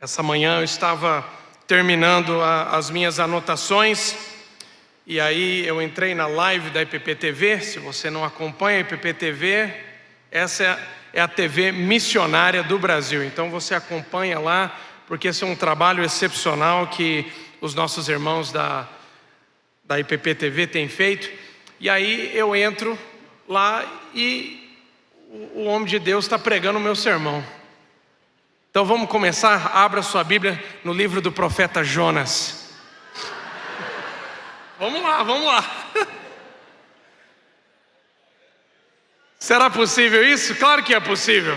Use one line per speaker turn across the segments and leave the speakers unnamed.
Essa manhã eu estava terminando as minhas anotações e aí eu entrei na live da IPPTV. Se você não acompanha a IPPTV, essa é a TV missionária do Brasil. Então você acompanha lá, porque esse é um trabalho excepcional que os nossos irmãos da IPPTV têm feito. E aí eu entro lá e o homem de Deus está pregando o meu sermão. Então vamos começar. Abra sua Bíblia no livro do profeta Jonas. Vamos lá. Será possível isso? Claro que é possível,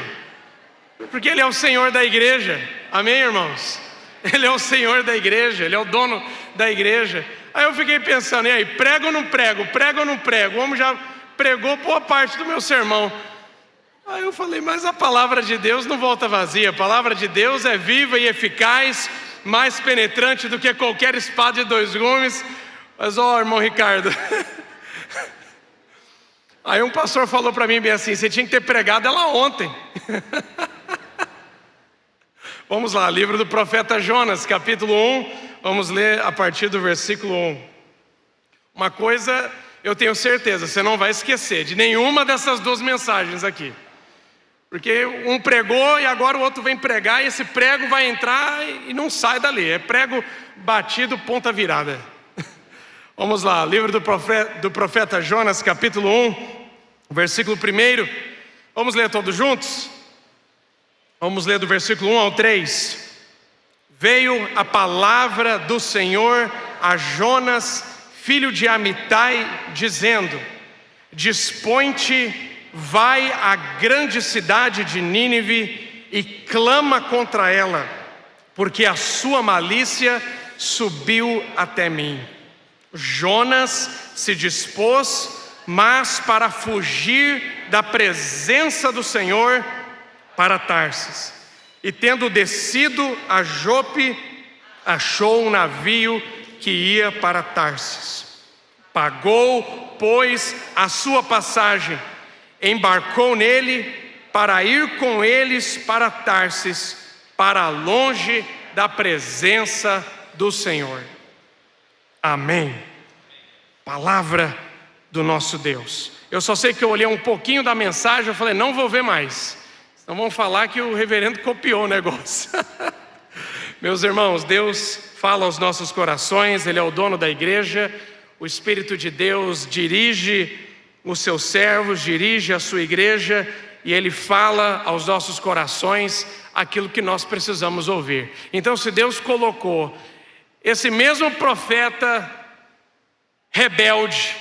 porque Ele é o Senhor da igreja. Amém, irmãos? Ele é o Senhor da igreja, Ele é o dono da igreja. Aí eu fiquei pensando, e aí, prego ou não prego? Prego ou não prego? O homem já pregou boa parte do meu sermão. Aí eu falei, mas a palavra de Deus não volta vazia. A palavra de Deus é viva e eficaz, mais penetrante do que qualquer espada de dois gumes. Mas irmão Ricardo, aí um pastor falou para mim bem assim, você tinha que ter pregado ela ontem. Vamos lá, livro do profeta Jonas, capítulo 1, vamos ler a partir do versículo 1. Uma coisa eu tenho certeza, você não vai esquecer de nenhuma dessas duas mensagens aqui. Porque um pregou e agora o outro vem pregar, e esse prego vai entrar e não sai dali. É prego batido, ponta virada. Vamos lá, livro do profeta Jonas, capítulo 1, versículo 1. Vamos ler todos juntos? Vamos ler do versículo 1 ao 3. Veio a palavra do Senhor a Jonas, filho de Amitai, dizendo: dispõe-te, vai à grande cidade de Nínive e clama contra ela, porque a sua malícia subiu até mim. Jonas se dispôs, mas para fugir da presença do Senhor, para Tarsis. E tendo descido a Jope, achou um navio que ia para Tarsis. Pagou, pois, a sua passagem, embarcou nele para ir com eles para Tarsis, para longe da presença do Senhor. Amém. Palavra do nosso Deus. Eu só sei que eu olhei um pouquinho da mensagem, eu falei, não vou ver mais, senão vão falar que o reverendo copiou o negócio. Meus irmãos, Deus fala aos nossos corações, Ele é o dono da igreja, o Espírito de Deus dirige os seus servos, dirige a sua igreja, e Ele fala aos nossos corações aquilo que nós precisamos ouvir. Então, se Deus colocou esse mesmo profeta rebelde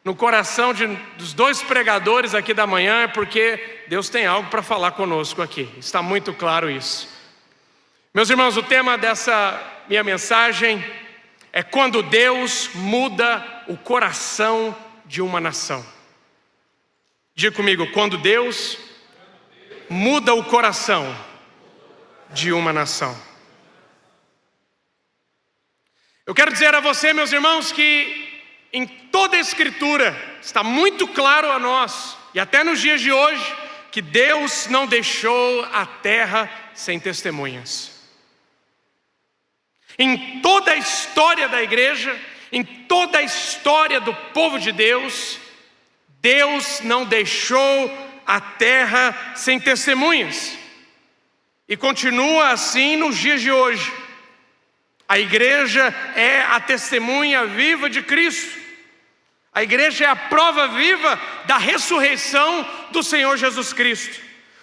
no coração dos dois pregadores aqui da manhã, é porque Deus tem algo para falar conosco aqui. Está muito claro isso. Meus irmãos, o tema dessa minha mensagem é quando Deus muda o coração de uma nação. Diga comigo, quando Deus muda o coração de uma nação. Eu quero dizer a você, meus irmãos, que em toda a Escritura está muito claro a nós, e até nos dias de hoje, que Deus não deixou a terra sem testemunhas. Em toda a história da igreja, em toda a história do povo de Deus, Deus não deixou a terra sem testemunhas. E continua assim nos dias de hoje. A igreja é a testemunha viva de Cristo. A igreja é a prova viva da ressurreição do Senhor Jesus Cristo.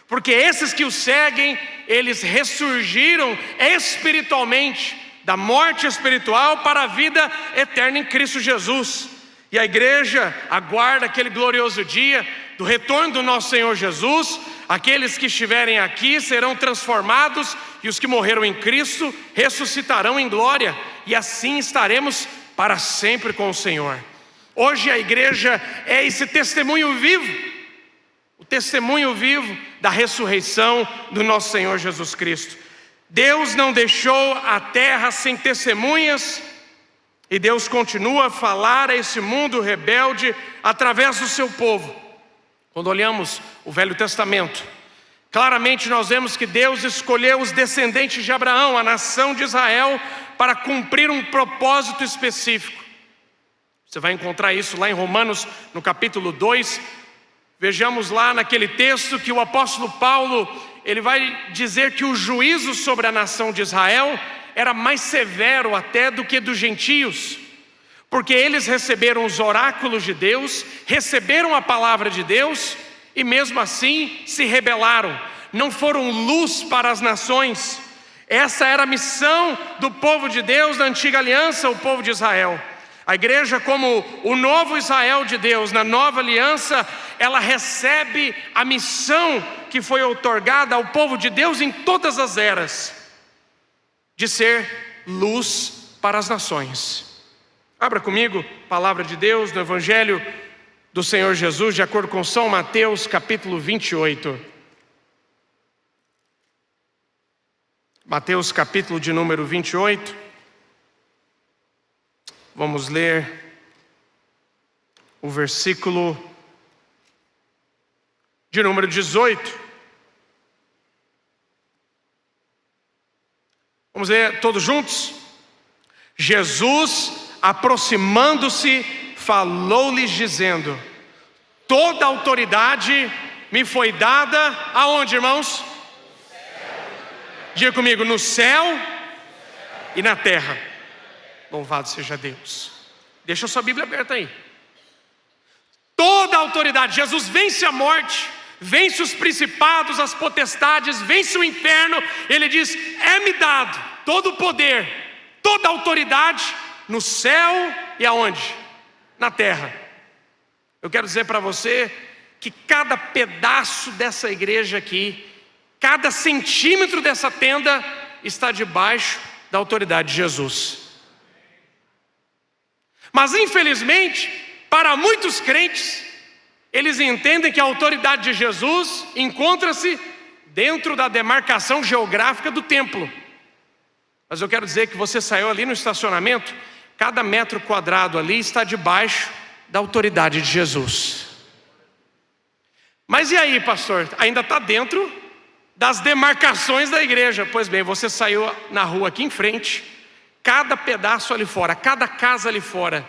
Porque esses que o seguem, eles ressurgiram espiritualmente, da morte espiritual para a vida eterna em Cristo Jesus. E a igreja aguarda aquele glorioso dia do retorno do nosso Senhor Jesus. Aqueles que estiverem aqui serão transformados, e os que morreram em Cristo ressuscitarão em glória, e assim estaremos para sempre com o Senhor. Hoje a igreja é esse testemunho vivo, o testemunho vivo da ressurreição do nosso Senhor Jesus Cristo. Deus não deixou a terra sem testemunhas, e Deus continua a falar a esse mundo rebelde através do seu povo. Quando olhamos o Velho Testamento, Claramente nós vemos que Deus escolheu os descendentes de Abraão, a nação de Israel, para cumprir um propósito específico. Você vai encontrar isso lá em Romanos, no capítulo 2. Vejamos lá naquele texto que o apóstolo Paulo, ele vai dizer que o juízo sobre a nação de Israel era mais severo até do que dos gentios, porque eles receberam os oráculos de Deus, receberam a palavra de Deus, e mesmo assim se rebelaram, não foram luz para as nações. Essa era a missão do povo de Deus na antiga aliança, o povo de Israel. A igreja, como o novo Israel de Deus, na nova aliança, ela recebe a missão que foi outorgada ao povo de Deus em todas as eras, de ser luz para as nações. Abra comigo, palavra de Deus, no Evangelho do Senhor Jesus, de acordo com São Mateus, capítulo 28. Mateus, capítulo de número 28. Vamos ler o versículo de número 18. Vamos ler todos juntos? Jesus, aproximando-se, falou-lhes dizendo: toda autoridade me foi dada, aonde, irmãos? Diga comigo, no céu e na terra. Louvado seja Deus. Deixa a sua Bíblia aberta aí. Toda autoridade, Jesus vence a morte, vence os principados, as potestades, vence o inferno. Ele diz: é-me dado todo o poder, toda a autoridade, no céu e aonde? Na terra. Eu quero dizer para você que cada pedaço dessa igreja aqui, cada centímetro dessa tenda está debaixo da autoridade de Jesus. Mas infelizmente, para muitos crentes, eles entendem que a autoridade de Jesus encontra-se dentro da demarcação geográfica do templo. Mas eu quero dizer que você saiu ali no estacionamento, cada metro quadrado ali está debaixo da autoridade de Jesus. Mas e aí, pastor? Ainda está dentro das demarcações da igreja. Pois bem, você saiu na rua aqui em frente, cada pedaço ali fora, cada casa ali fora,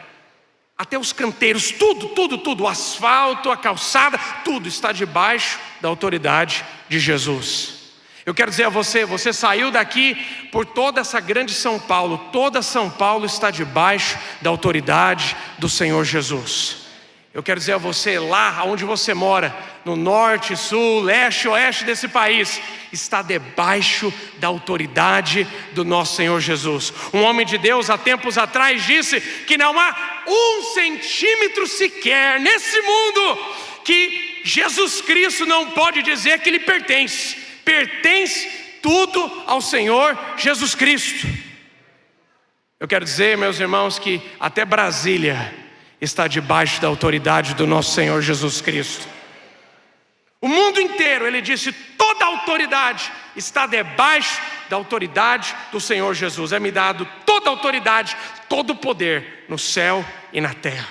até os canteiros, tudo, o asfalto, a calçada, tudo está debaixo da autoridade de Jesus. Eu quero dizer a você, você saiu daqui por toda essa grande São Paulo, toda São Paulo está debaixo da autoridade do Senhor Jesus. Eu quero dizer a você, lá onde você mora, no norte, sul, leste, oeste desse país, está debaixo da autoridade do nosso Senhor Jesus. Um homem de Deus há tempos atrás disse que não há 1 centímetro sequer nesse mundo que Jesus Cristo não pode dizer que lhe pertence. Pertence tudo ao Senhor Jesus Cristo. Eu quero dizer, meus irmãos, que até Brasília está debaixo da autoridade do nosso Senhor Jesus Cristo. O mundo inteiro, ele disse, toda a autoridade está debaixo da autoridade do Senhor Jesus. É-me dado toda a autoridade, todo o poder no céu e na terra.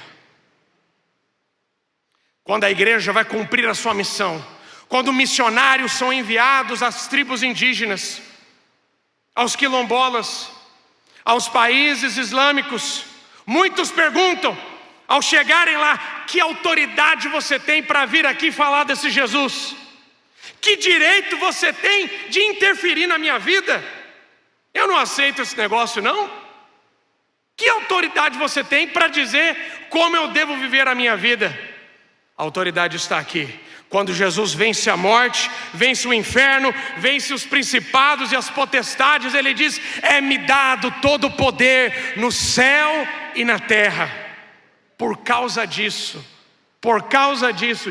Quando a igreja vai cumprir a sua missão, quando missionários são enviados às tribos indígenas, aos quilombolas, aos países islâmicos, muitos perguntam, ao chegarem lá: que autoridade você tem para vir aqui falar desse Jesus? Que direito você tem de interferir na minha vida? Eu não aceito esse negócio não. Que autoridade você tem para dizer como eu devo viver a minha vida? A autoridade está aqui. Quando Jesus vence a morte, vence o inferno, vence os principados e as potestades, ele diz: é-me dado todo o poder no céu e na terra. Por causa disso,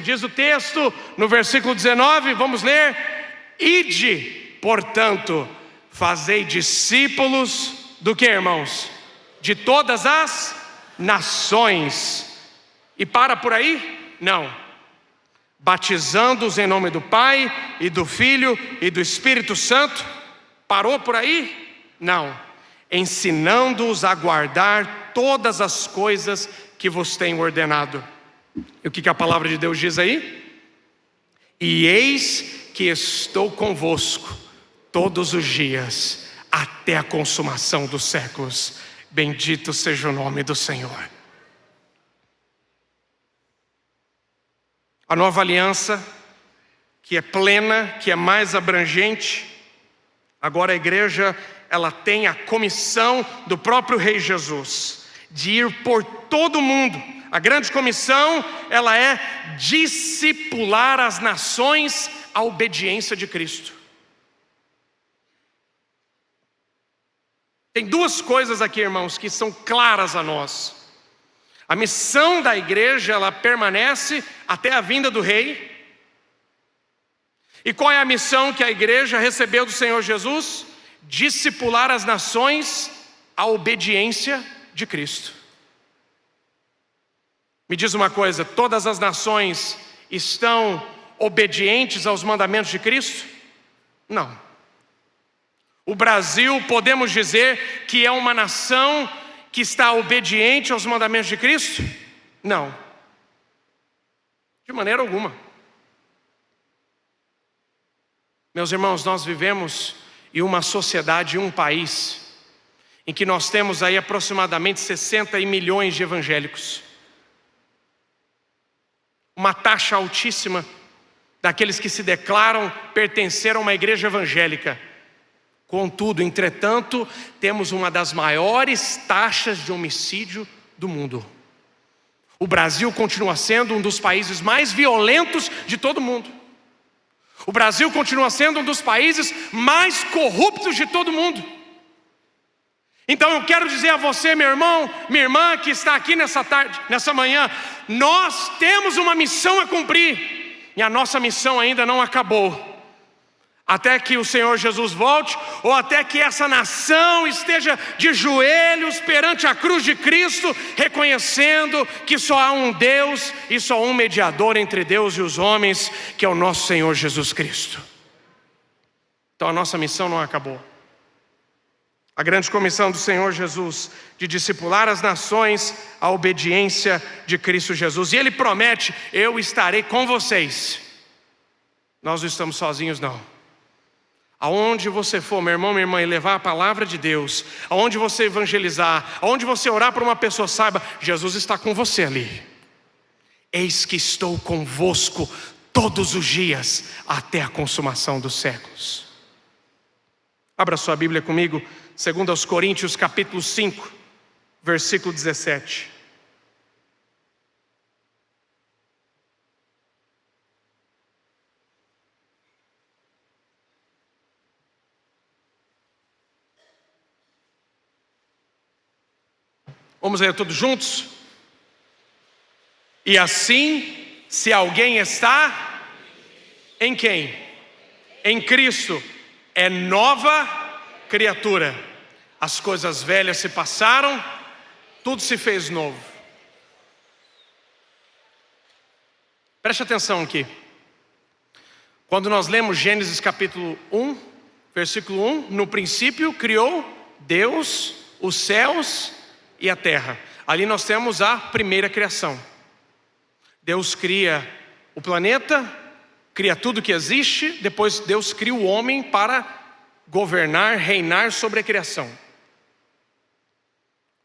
diz o texto no versículo 19, vamos ler: ide, portanto, fazei discípulos do que, irmãos? De todas as nações. E para por aí? Não. Batizando-os em nome do Pai e do Filho e do Espírito Santo. Parou por aí? Não. Ensinando-os a guardar todas as coisas que vos tenho ordenado. E o que a palavra de Deus diz aí? E eis que estou convosco todos os dias, até a consumação dos séculos. Bendito seja o nome do Senhor. A nova aliança, que é plena, que é mais abrangente, agora a igreja, ela tem a comissão do próprio Rei Jesus, de ir por todo o mundo. A grande comissão, ela é discipular as nações à obediência de Cristo. Tem duas coisas aqui, irmãos, que são claras a nós. A missão da igreja, ela permanece até a vinda do Rei. E qual é a missão que a igreja recebeu do Senhor Jesus? Discipular as nações à obediência de Cristo. Me diz uma coisa, todas as nações estão obedientes aos mandamentos de Cristo? Não. O Brasil, podemos dizer que é uma nação que está obediente aos mandamentos de Cristo? Não. De maneira alguma. Meus irmãos, nós vivemos em uma sociedade, em um país, em que nós temos aí aproximadamente 60 milhões de evangélicos. Uma taxa altíssima daqueles que se declaram pertencer a uma igreja evangélica. Contudo, entretanto, temos uma das maiores taxas de homicídio do mundo. O Brasil continua sendo um dos países mais violentos de todo o mundo. O Brasil continua sendo um dos países mais corruptos de todo o mundo. Então eu quero dizer a você, meu irmão, minha irmã, que está aqui nessa tarde, nessa manhã, nós temos uma missão a cumprir, e a nossa missão ainda não acabou. Até que o Senhor Jesus volte, ou até que essa nação esteja de joelhos perante a cruz de Cristo, reconhecendo que só há um Deus e só um mediador entre Deus e os homens, que é o nosso Senhor Jesus Cristo. Então a nossa missão não acabou. A grande comissão do Senhor Jesus de discipular as nações à obediência de Cristo Jesus. E Ele promete: eu estarei com vocês. Nós não estamos sozinhos, não. Aonde você for, meu irmão, minha irmã, e levar a palavra de Deus, aonde você evangelizar, aonde você orar por uma pessoa, saiba, Jesus está com você ali. Eis que estou convosco todos os dias, até a consumação dos séculos. Abra sua Bíblia comigo, 2 Coríntios capítulo 5, versículo 17. Vamos ler todos juntos? E assim, se alguém está em quem? Em Cristo, é nova criatura. As coisas velhas se passaram, tudo se fez novo. Preste atenção aqui. Quando nós lemos Gênesis capítulo 1, versículo 1, no princípio criou Deus os céus e a terra. Ali nós temos a primeira criação. Deus cria o planeta, cria tudo que existe, depois Deus cria o homem para governar, reinar sobre a criação.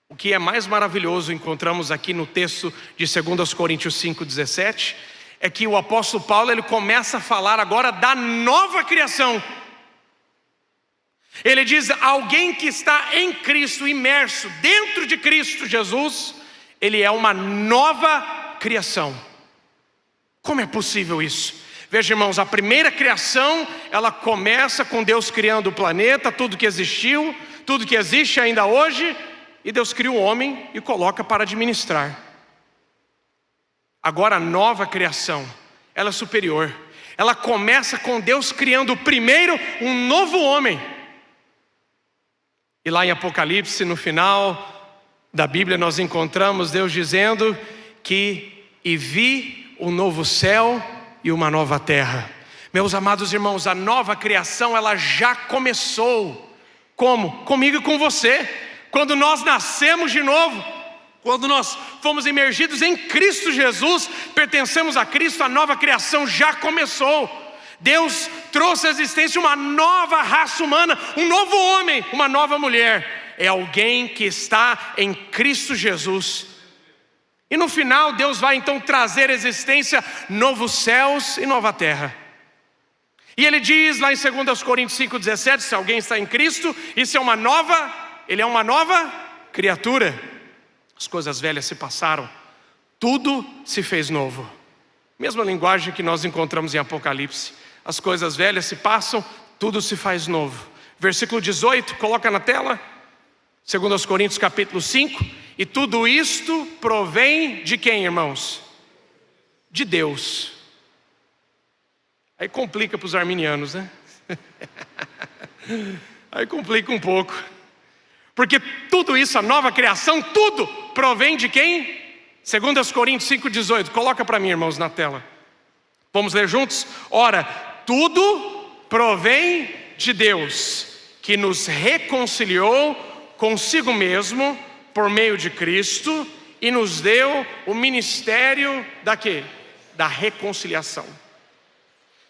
O que é mais maravilhoso, encontramos aqui no texto de 2 Coríntios 5,17, é que o apóstolo Paulo, ele começa a falar agora da nova criação. Ele diz: alguém que está em Cristo, imerso dentro de Cristo Jesus, ele é uma nova criação. Como é possível isso? Veja, irmãos, a primeira criação, ela começa com Deus criando o planeta, tudo que existiu, tudo que existe ainda hoje, e Deus cria o homem e coloca para administrar. Agora a nova criação, ela é superior. Ela começa com Deus criando primeiro um novo homem. E lá em Apocalipse, no final da Bíblia, nós encontramos Deus dizendo que e vi um novo céu e uma nova terra. Meus amados irmãos, a nova criação, ela já começou. Como? Comigo e com você. Quando nós nascemos de novo, quando nós fomos imergidos em Cristo Jesus, pertencemos a Cristo, a nova criação já começou. Deus trouxe à existência uma nova raça humana, um novo homem, uma nova mulher. É alguém que está em Cristo Jesus. E no final Deus vai então trazer à existência novos céus e nova terra. E ele diz lá em 2 Coríntios 5,17, se alguém está em Cristo, isso é uma nova, ele é uma nova criatura. As coisas velhas se passaram, tudo se fez novo. Mesma linguagem que nós encontramos em Apocalipse. As coisas velhas se passam, tudo se faz novo. Versículo 18, coloca na tela. 2 Coríntios capítulo 5. E tudo isto provém de quem, irmãos? De Deus. Aí complica para os arminianos, né? Aí complica um pouco. Porque tudo isso, a nova criação, tudo provém de quem? 2 Coríntios 5,18. Coloca para mim, irmãos, na tela. Vamos ler juntos? Ora, tudo provém de Deus, que nos reconciliou consigo mesmo por meio de Cristo e nos deu o ministério da quê? Da reconciliação.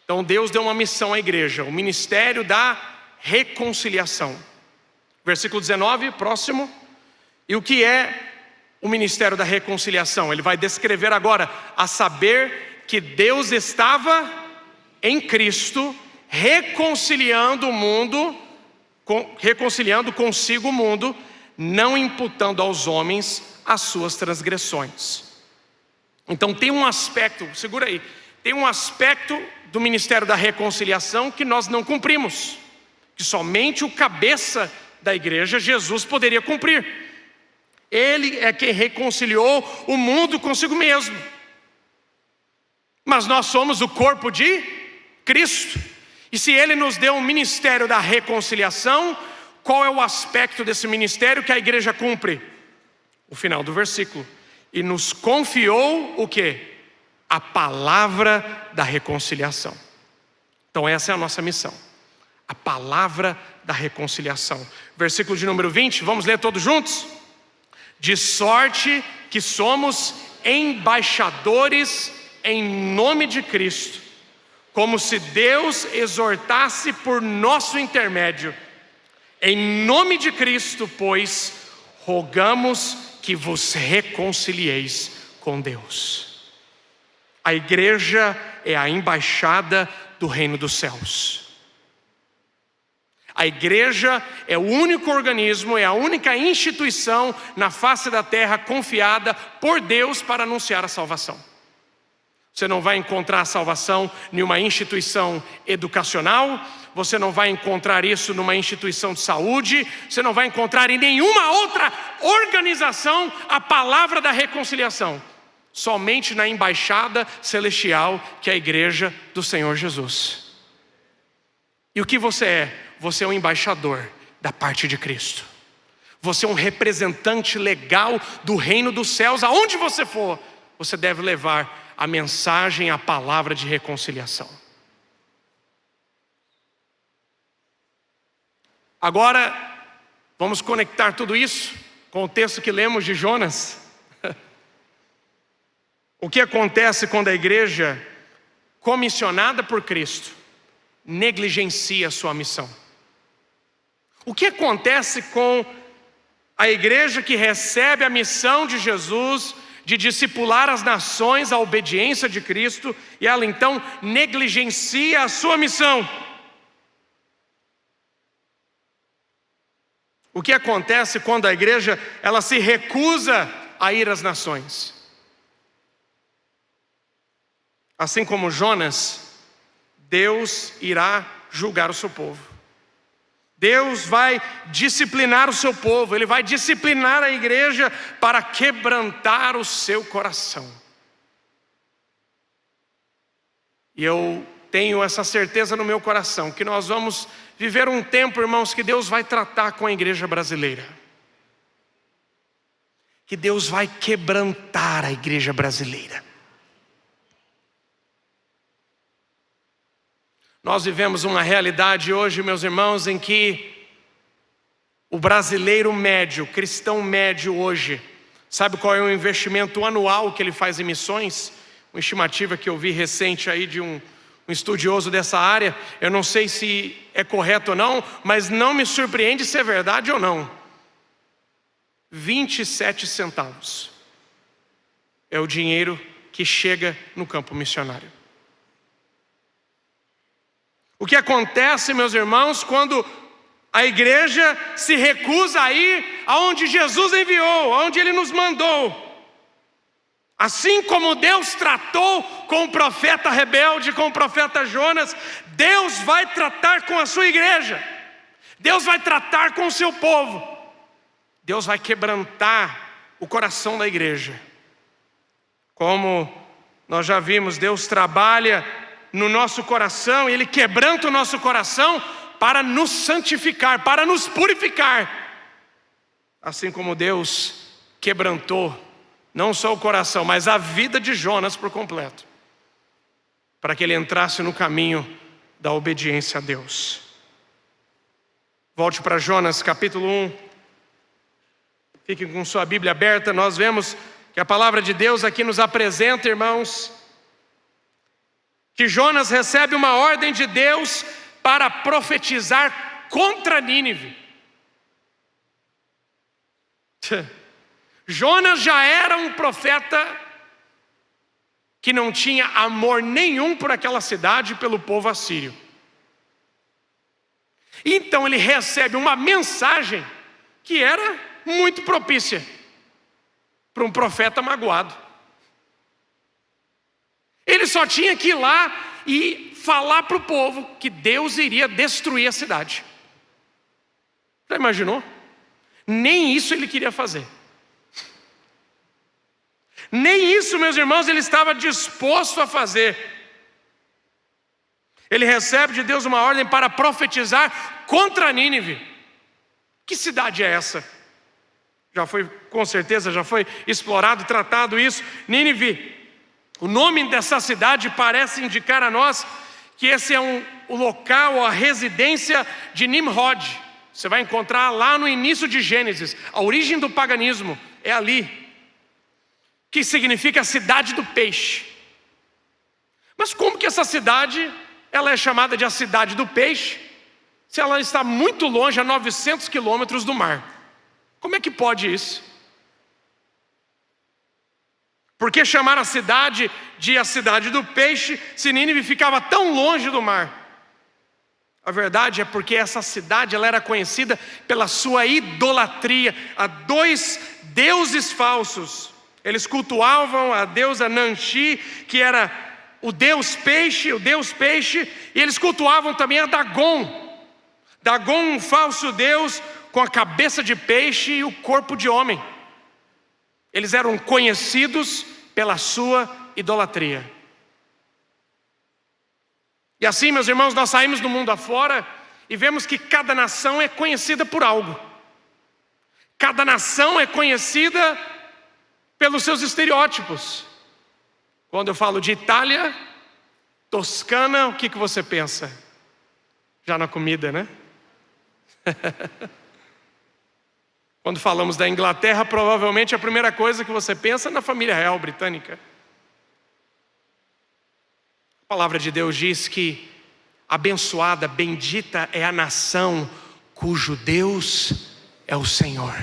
Então Deus deu uma missão à igreja, o ministério da reconciliação. Versículo 19, próximo. E o que é o ministério da reconciliação? Ele vai descrever agora, a saber que Deus estava em Cristo, reconciliando o mundo, reconciliando consigo o mundo, não imputando aos homens as suas transgressões. Então tem um aspecto, segura aí, tem um aspecto do ministério da reconciliação que nós não cumprimos, que somente o cabeça da igreja, Jesus, poderia cumprir. Ele é quem reconciliou o mundo consigo mesmo. Mas nós somos o corpo de Cristo. E se Ele nos deu um ministério da reconciliação, qual é o aspecto desse ministério que a igreja cumpre? O final do versículo. E nos confiou o quê? A palavra da reconciliação. Então essa é a nossa missão. A palavra da reconciliação. Versículo de número 20, vamos ler todos juntos? De sorte que somos embaixadores em nome de Cristo, como se Deus exortasse por nosso intermédio. Em nome de Cristo, pois, rogamos que vos reconcilieis com Deus. A igreja é a embaixada do reino dos céus. A igreja é o único organismo, é a única instituição na face da terra confiada por Deus para anunciar a salvação. Você não vai encontrar a salvação em uma instituição educacional, você não vai encontrar isso numa instituição de saúde, você não vai encontrar em nenhuma outra organização a palavra da reconciliação. Somente na embaixada celestial, que é a igreja do Senhor Jesus. E o que você é? Você é um embaixador da parte de Cristo. Você é um representante legal do reino dos céus. Aonde você for, você deve levar a mensagem, a palavra de reconciliação. Agora, vamos conectar tudo isso com o texto que lemos de Jonas. O que acontece quando a igreja, comissionada por Cristo, negligencia a sua missão? O que acontece com a igreja que recebe a missão de Jesus de discipular as nações à obediência de Cristo e ela então negligencia a sua missão? O que acontece quando a igreja ela se recusa a ir às nações? Assim como Jonas, Deus irá julgar o seu povo. Deus vai disciplinar o seu povo, Ele vai disciplinar a igreja para quebrantar o seu coração. E eu tenho essa certeza no meu coração, que nós vamos viver um tempo, irmãos, que Deus vai tratar com a igreja brasileira. Que Deus vai quebrantar a igreja brasileira. Nós vivemos uma realidade hoje, meus irmãos, em que o brasileiro médio, o cristão médio hoje, sabe qual é o investimento anual que ele faz em missões? Uma estimativa que eu vi recente aí de um um estudioso dessa área, eu não sei se é correto ou não, mas não me surpreende se é verdade ou não. 27 centavos é o dinheiro que chega no campo missionário. O que acontece, meus irmãos, quando a igreja se recusa a ir aonde Jesus enviou, aonde Ele nos mandou? Assim como Deus tratou com o profeta rebelde, com o profeta Jonas, Deus vai tratar com a sua igreja. Deus vai tratar com o seu povo. Deus vai quebrantar o coração da igreja. Como nós já vimos, Deus trabalha no nosso coração, Ele quebranta o nosso coração para nos santificar, para nos purificar. Assim como Deus quebrantou não só o coração, mas a vida de Jonas por completo, para que ele entrasse no caminho da obediência a Deus. Volte para Jonas capítulo 1. Fiquem com sua Bíblia aberta. Nós vemos que a palavra de Deus aqui nos apresenta, irmãos, que Jonas recebe uma ordem de Deus para profetizar contra Nínive. Jonas já era um profeta que não tinha amor nenhum por aquela cidade e pelo povo assírio. Então ele recebe uma mensagem que era muito propícia para um profeta magoado. Ele só tinha que ir lá e falar para o povo que Deus iria destruir a cidade. Já imaginou? Nem isso ele queria fazer. Nem isso, meus irmãos, ele estava disposto a fazer. Ele recebe de Deus uma ordem para profetizar contra Nínive. Que cidade é essa? Já foi, com certeza, já foi explorado, tratado isso. Nínive, o nome dessa cidade parece indicar a nós que esse é o local, a residência de Nimrod. Você vai encontrar lá no início de Gênesis. A origem do paganismo é ali, que significa a cidade do peixe. Mas como que essa cidade, ela é chamada de a cidade do peixe, se ela está muito longe, a 900 quilômetros do mar? Como é que pode isso? Por que chamar a cidade de a cidade do peixe, se Nínive ficava tão longe do mar? A verdade é porque essa cidade, ela era conhecida pela sua idolatria a dois deuses falsos. Eles cultuavam a deusa Nanshi, que era o deus peixe, e eles cultuavam também a Dagon. Dagon, um falso deus com a cabeça de peixe e o corpo de homem. Eles eram conhecidos pela sua idolatria. E assim, meus irmãos, nós saímos do mundo afora e vemos que cada nação é conhecida por algo. Cada nação é conhecida pelos seus estereótipos. Quando eu falo de Itália, Toscana, o que você pensa? Já na comida, né? Quando falamos da Inglaterra, provavelmente a primeira coisa que você pensa é na família real britânica. A palavra de Deus diz que abençoada, bendita é a nação cujo Deus é o Senhor.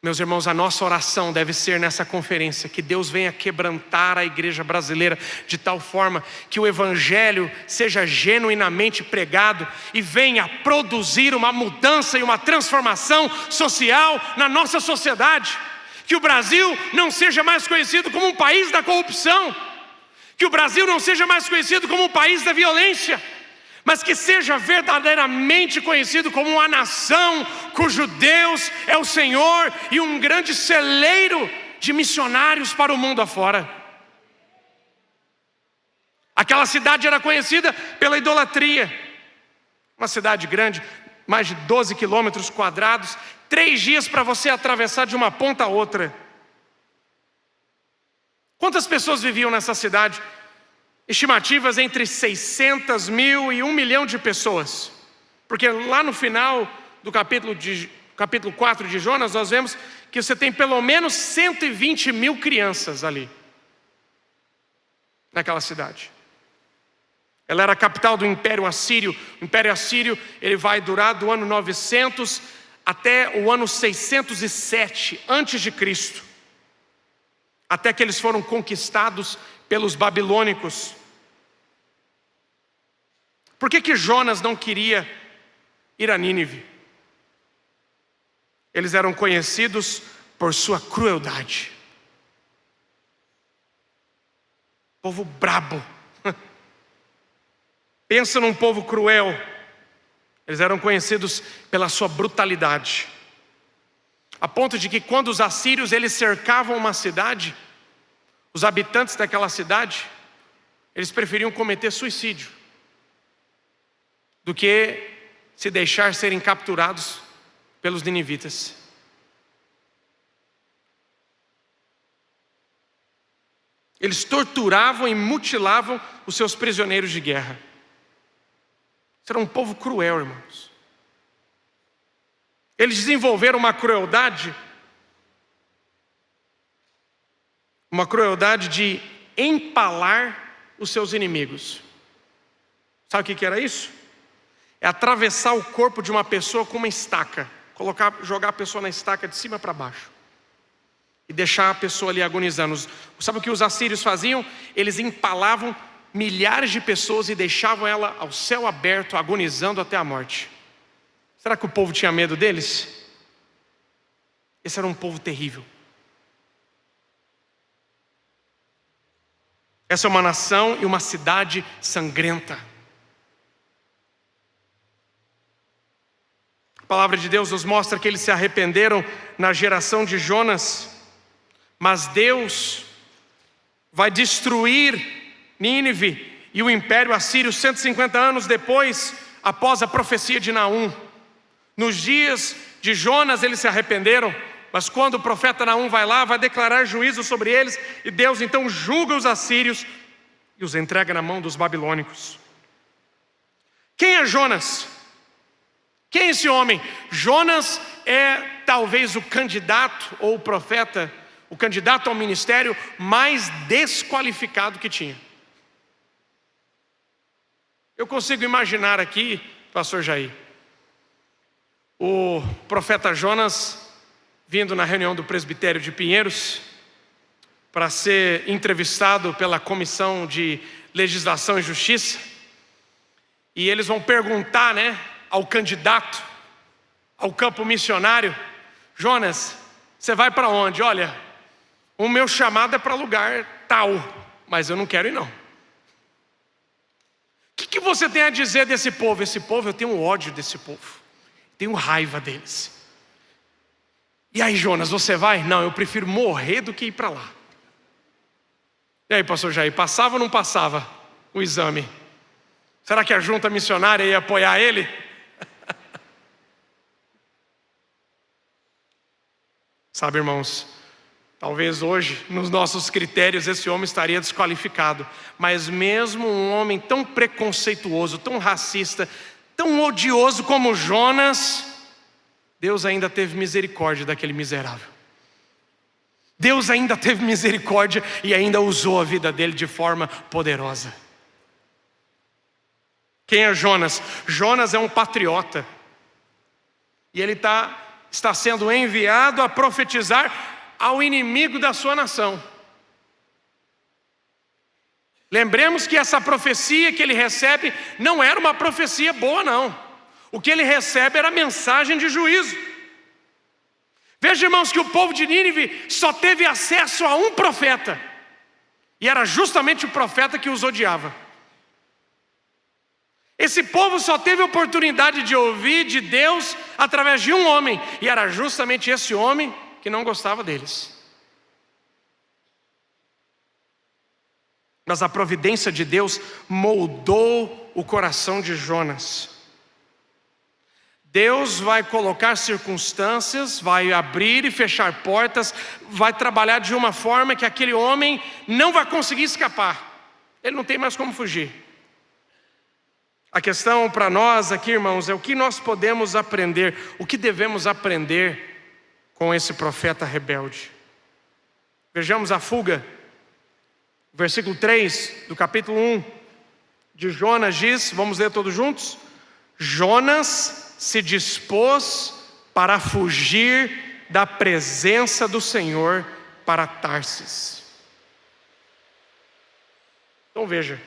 Meus irmãos, a nossa oração deve ser nessa conferência que Deus venha quebrantar a igreja brasileira de tal forma que o evangelho seja genuinamente pregado e venha produzir uma mudança e uma transformação social na nossa sociedade. Que o Brasil não seja mais conhecido como um país da corrupção, que o Brasil não seja mais conhecido como um país da violência, mas que seja verdadeiramente conhecido como uma nação cujo Deus é o Senhor e um grande celeiro de missionários para o mundo afora. Aquela cidade era conhecida pela idolatria. Uma cidade grande, mais de 12 quilômetros quadrados, 3 dias para você atravessar de uma ponta a outra. Quantas pessoas viviam nessa cidade? Estimativas entre 600 mil e 1 milhão de pessoas. Porque lá no final do capítulo 4 de Jonas, nós vemos que você tem pelo menos 120 mil crianças ali. naquela cidade. Ela era a capital do Império Assírio. O Império Assírio, ele vai durar do ano 900 até o ano 607 antes de Cristo, até que eles foram conquistados pelos babilônicos. Por que Jonas não queria ir a Nínive? Eles eram conhecidos por sua crueldade. Povo brabo. Pensa num povo cruel. Eles eram conhecidos pela sua brutalidade, a ponto de que quando os assírios eles cercavam uma cidade, os habitantes daquela cidade, eles preferiam cometer suicídio do que se deixar serem capturados pelos ninivitas. Eles torturavam e mutilavam os seus prisioneiros de guerra. Isso era um povo cruel, irmãos. Eles desenvolveram uma crueldade de empalar os seus inimigos. Sabe o que era isso? É atravessar o corpo de uma pessoa com uma estaca, jogar a pessoa na estaca de cima para baixo e deixar a pessoa ali agonizando. Sabe o que os assírios faziam? Eles empalavam milhares de pessoas e deixavam ela ao céu aberto, agonizando até a morte. Será que o povo tinha medo deles? Esse era um povo terrível. Essa é uma nação e uma cidade sangrenta. A palavra de Deus nos mostra que eles se arrependeram na geração de Jonas, mas Deus vai destruir Nínive e o Império Assírio 150 anos depois, após a profecia de Naum. Nos dias de Jonas eles se arrependeram, mas quando o profeta Naum vai lá, vai declarar juízo sobre eles, e Deus então julga os assírios e os entrega na mão dos babilônicos. Quem é Jonas? Quem é esse homem? Jonas é talvez o candidato ou o profeta, o candidato ao ministério mais desqualificado que tinha. Eu consigo imaginar aqui, pastor Jair, o profeta Jonas vindo na reunião do presbitério de Pinheiros para ser entrevistado pela Comissão de Legislação e Justiça, e eles vão perguntar, ao candidato ao campo missionário: Jonas, você vai para onde? Olha, o meu chamado é para lugar tal, mas eu não quero ir não. O que você tem a dizer desse povo? Esse povo, eu tenho ódio desse povo, tenho raiva deles. E aí, Jonas, você vai? Não, eu prefiro morrer do que ir para lá. E aí, pastor Jair, passava ou não passava o exame? Será que a junta missionária ia apoiar ele? Sabe, irmãos, talvez hoje, nos nossos critérios, esse homem estaria desqualificado. Mas mesmo um homem tão preconceituoso, tão racista, tão odioso como Jonas, Deus ainda teve misericórdia daquele miserável. Deus ainda teve misericórdia e ainda usou a vida dele de forma poderosa. Quem é Jonas? Jonas é um patriota. E ele está sendo enviado a profetizar ao inimigo da sua nação. Lembremos que essa profecia que ele recebe não era uma profecia boa, não. O que ele recebe era mensagem de juízo. Veja, irmãos, que o povo de Nínive só teve acesso a um profeta, e era justamente o profeta que os odiava. Esse povo só teve a oportunidade de ouvir de Deus através de um homem, e era justamente esse homem que não gostava deles. Mas a providência de Deus moldou o coração de Jonas. Deus vai colocar circunstâncias, vai abrir e fechar portas, vai trabalhar de uma forma que aquele homem não vai conseguir escapar. Ele não tem mais como fugir. A questão para nós aqui, irmãos, é o que nós podemos aprender, o que devemos aprender com esse profeta rebelde. Vejamos a fuga. Versículo 3 do capítulo 1 de Jonas diz, vamos ler todos juntos: Jonas se dispôs para fugir da presença do Senhor para Tarsis. Então veja,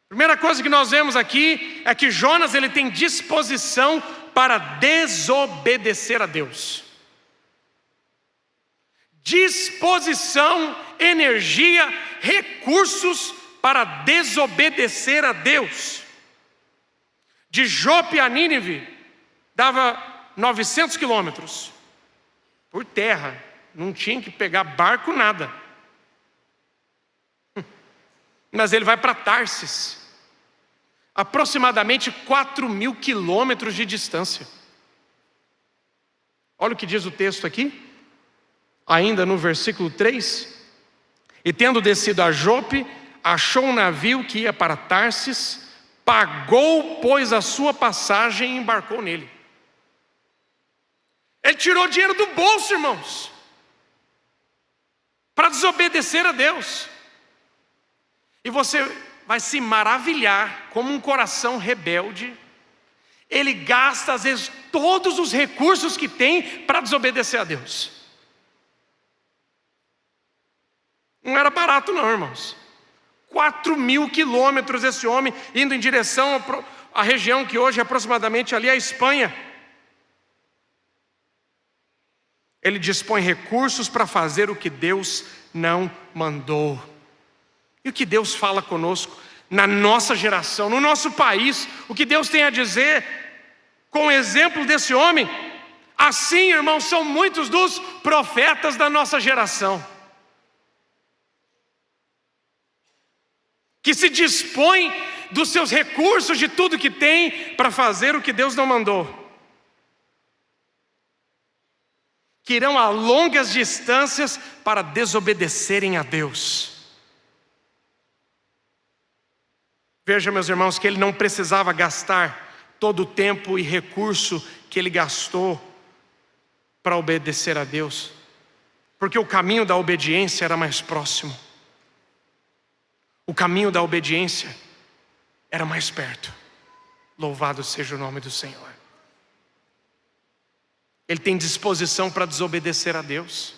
primeira coisa que nós vemos aqui é que Jonas ele tem disposição para desobedecer a Deus. Disposição, energia, recursos para desobedecer a Deus. De Jope a Nínive dava 900 quilômetros por terra, não tinha que pegar barco, nada. Mas ele vai para Tarsis, aproximadamente 4.000 quilômetros de distância. Olha o que diz o texto aqui, ainda no versículo 3: E tendo descido a Jope, achou um navio que ia para Tarsis, pagou, pois, a sua passagem e embarcou nele. Ele tirou dinheiro do bolso, irmãos, para desobedecer a Deus. E você vai se maravilhar como um coração rebelde, ele gasta às vezes todos os recursos que tem para desobedecer a Deus. Não era barato não, irmãos. 4.000 quilômetros esse homem indo em direção à região que hoje é aproximadamente ali a Espanha. Ele dispõe recursos para fazer o que Deus não mandou. E o que Deus fala conosco na nossa geração, no nosso país, o que Deus tem a dizer com o exemplo desse homem? Assim, irmãos, são muitos dos profetas da nossa geração, que se dispõem dos seus recursos, de tudo que tem, para fazer o que Deus não mandou, que irão a longas distâncias para desobedecerem a Deus. Veja, meus irmãos, que ele não precisava gastar todo o tempo e recurso que ele gastou para obedecer a Deus, porque o caminho da obediência era mais próximo. O caminho da obediência era mais perto. Louvado seja o nome do Senhor. Ele tem disposição para desobedecer a Deus.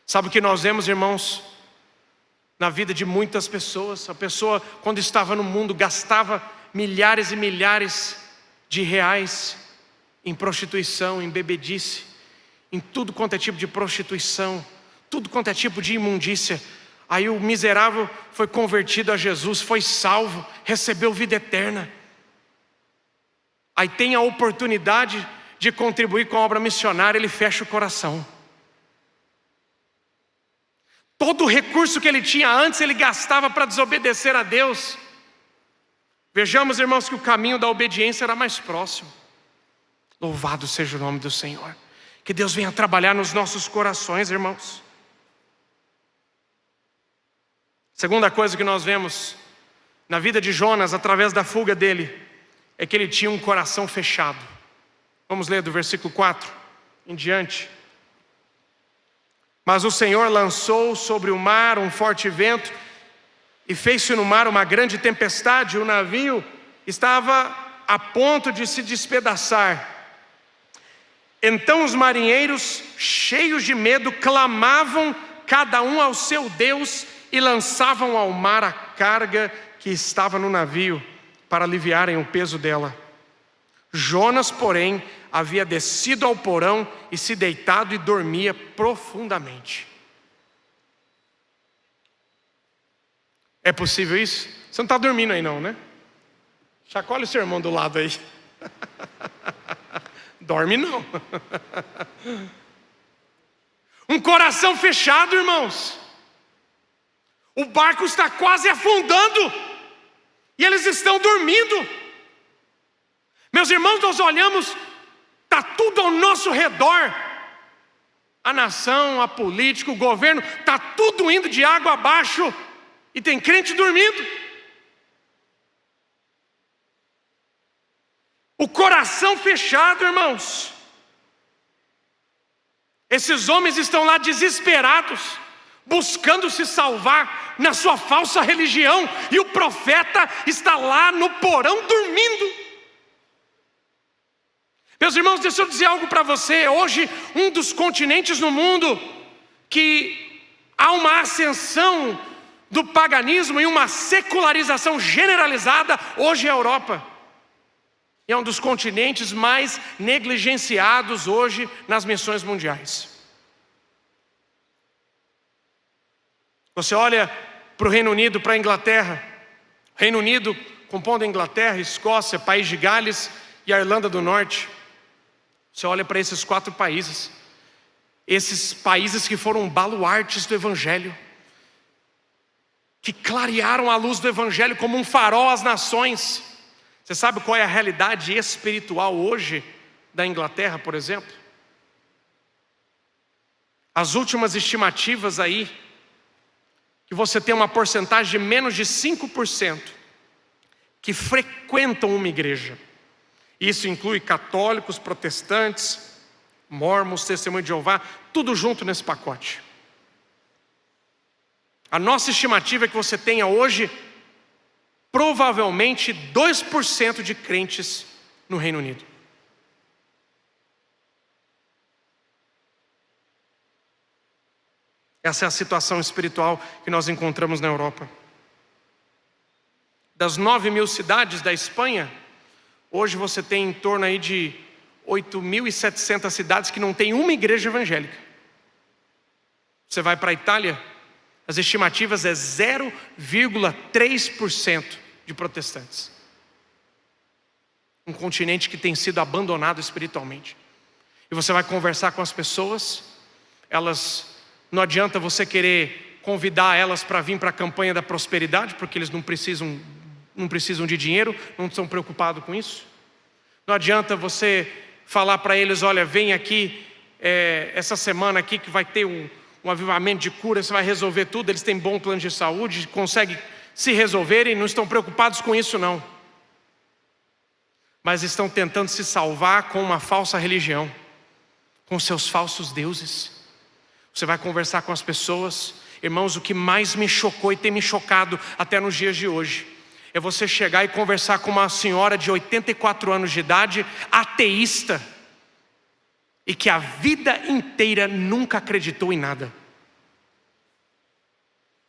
Sabe o que nós vemos, irmãos, na vida de muitas pessoas? A pessoa, quando estava no mundo, gastava milhares e milhares de reais em prostituição, em bebedice, em tudo quanto é tipo de prostituição, tudo quanto é tipo de imundícia. Aí o miserável foi convertido a Jesus, foi salvo, recebeu vida eterna. Aí tem a oportunidade de contribuir com a obra missionária, ele fecha o coração. Todo o recurso que ele tinha antes, ele gastava para desobedecer a Deus. Vejamos, irmãos, que o caminho da obediência era mais próximo. Louvado seja o nome do Senhor. Que Deus venha trabalhar nos nossos corações, irmãos. Segunda coisa que nós vemos na vida de Jonas, através da fuga dele, é que ele tinha um coração fechado. Vamos ler do versículo 4 em diante. Mas o Senhor lançou sobre o mar um forte vento, e fez-se no mar uma grande tempestade, e o navio estava a ponto de se despedaçar. Então os marinheiros, cheios de medo, clamavam cada um ao seu Deus, e lançavam ao mar a carga que estava no navio, para aliviarem o peso dela. Jonas, porém, havia descido ao porão e se deitado e dormia profundamente. É possível isso? Você não está dormindo aí não, né? Chacoalha o seu irmão do lado aí. Dorme não. Um coração fechado, irmãos. O barco está quase afundando e eles estão dormindo. Meus irmãos, nós olhamos, está tudo ao nosso redor. A nação, a política, o governo, está tudo indo de água abaixo. E tem crente dormindo. O coração fechado, irmãos. Esses homens estão lá desesperados, buscando se salvar na sua falsa religião, e o profeta está lá no porão dormindo. Meus irmãos, deixa eu dizer algo para você. Hoje, um dos continentes no mundo que há uma ascensão do paganismo e uma secularização generalizada, hoje é a Europa. É um dos continentes mais negligenciados hoje nas missões mundiais. Você olha para o Reino Unido, para a Inglaterra. Reino Unido, compondo a Inglaterra, Escócia, País de Gales e a Irlanda do Norte. Você olha para esses 4 países. Esses países que foram baluartes do Evangelho, que clarearam a luz do Evangelho como um farol às nações. Você sabe qual é a realidade espiritual hoje da Inglaterra, por exemplo? As últimas estimativas aí, que você tem uma porcentagem de menos de 5% que frequentam uma igreja. Isso inclui católicos, protestantes, mórmons, testemunho de Jeová, tudo junto nesse pacote. A nossa estimativa é que você tenha hoje provavelmente 2% de crentes no Reino Unido. Essa é a situação espiritual que nós encontramos na Europa. Das 9.000 cidades da Espanha, hoje você tem em torno aí de 8.700 cidades que não tem uma igreja evangélica. Você vai para a Itália, as estimativas é 0,3% de protestantes. Um continente que tem sido abandonado espiritualmente. E você vai conversar com as pessoas, não adianta você querer convidar elas para vir para a campanha da prosperidade, porque eles não precisam de dinheiro, não estão preocupados com isso. Não adianta você falar para eles, olha, vem aqui essa semana aqui que vai ter um avivamento de cura, você vai resolver tudo. Eles têm bom plano de saúde, conseguem se resolverem, não estão preocupados com isso não. Mas estão tentando se salvar com uma falsa religião, com seus falsos deuses. Você vai conversar com as pessoas, irmãos, o que mais me chocou e tem me chocado até nos dias de hoje, é você chegar e conversar com uma senhora de 84 anos de idade, ateísta, e que a vida inteira nunca acreditou em nada.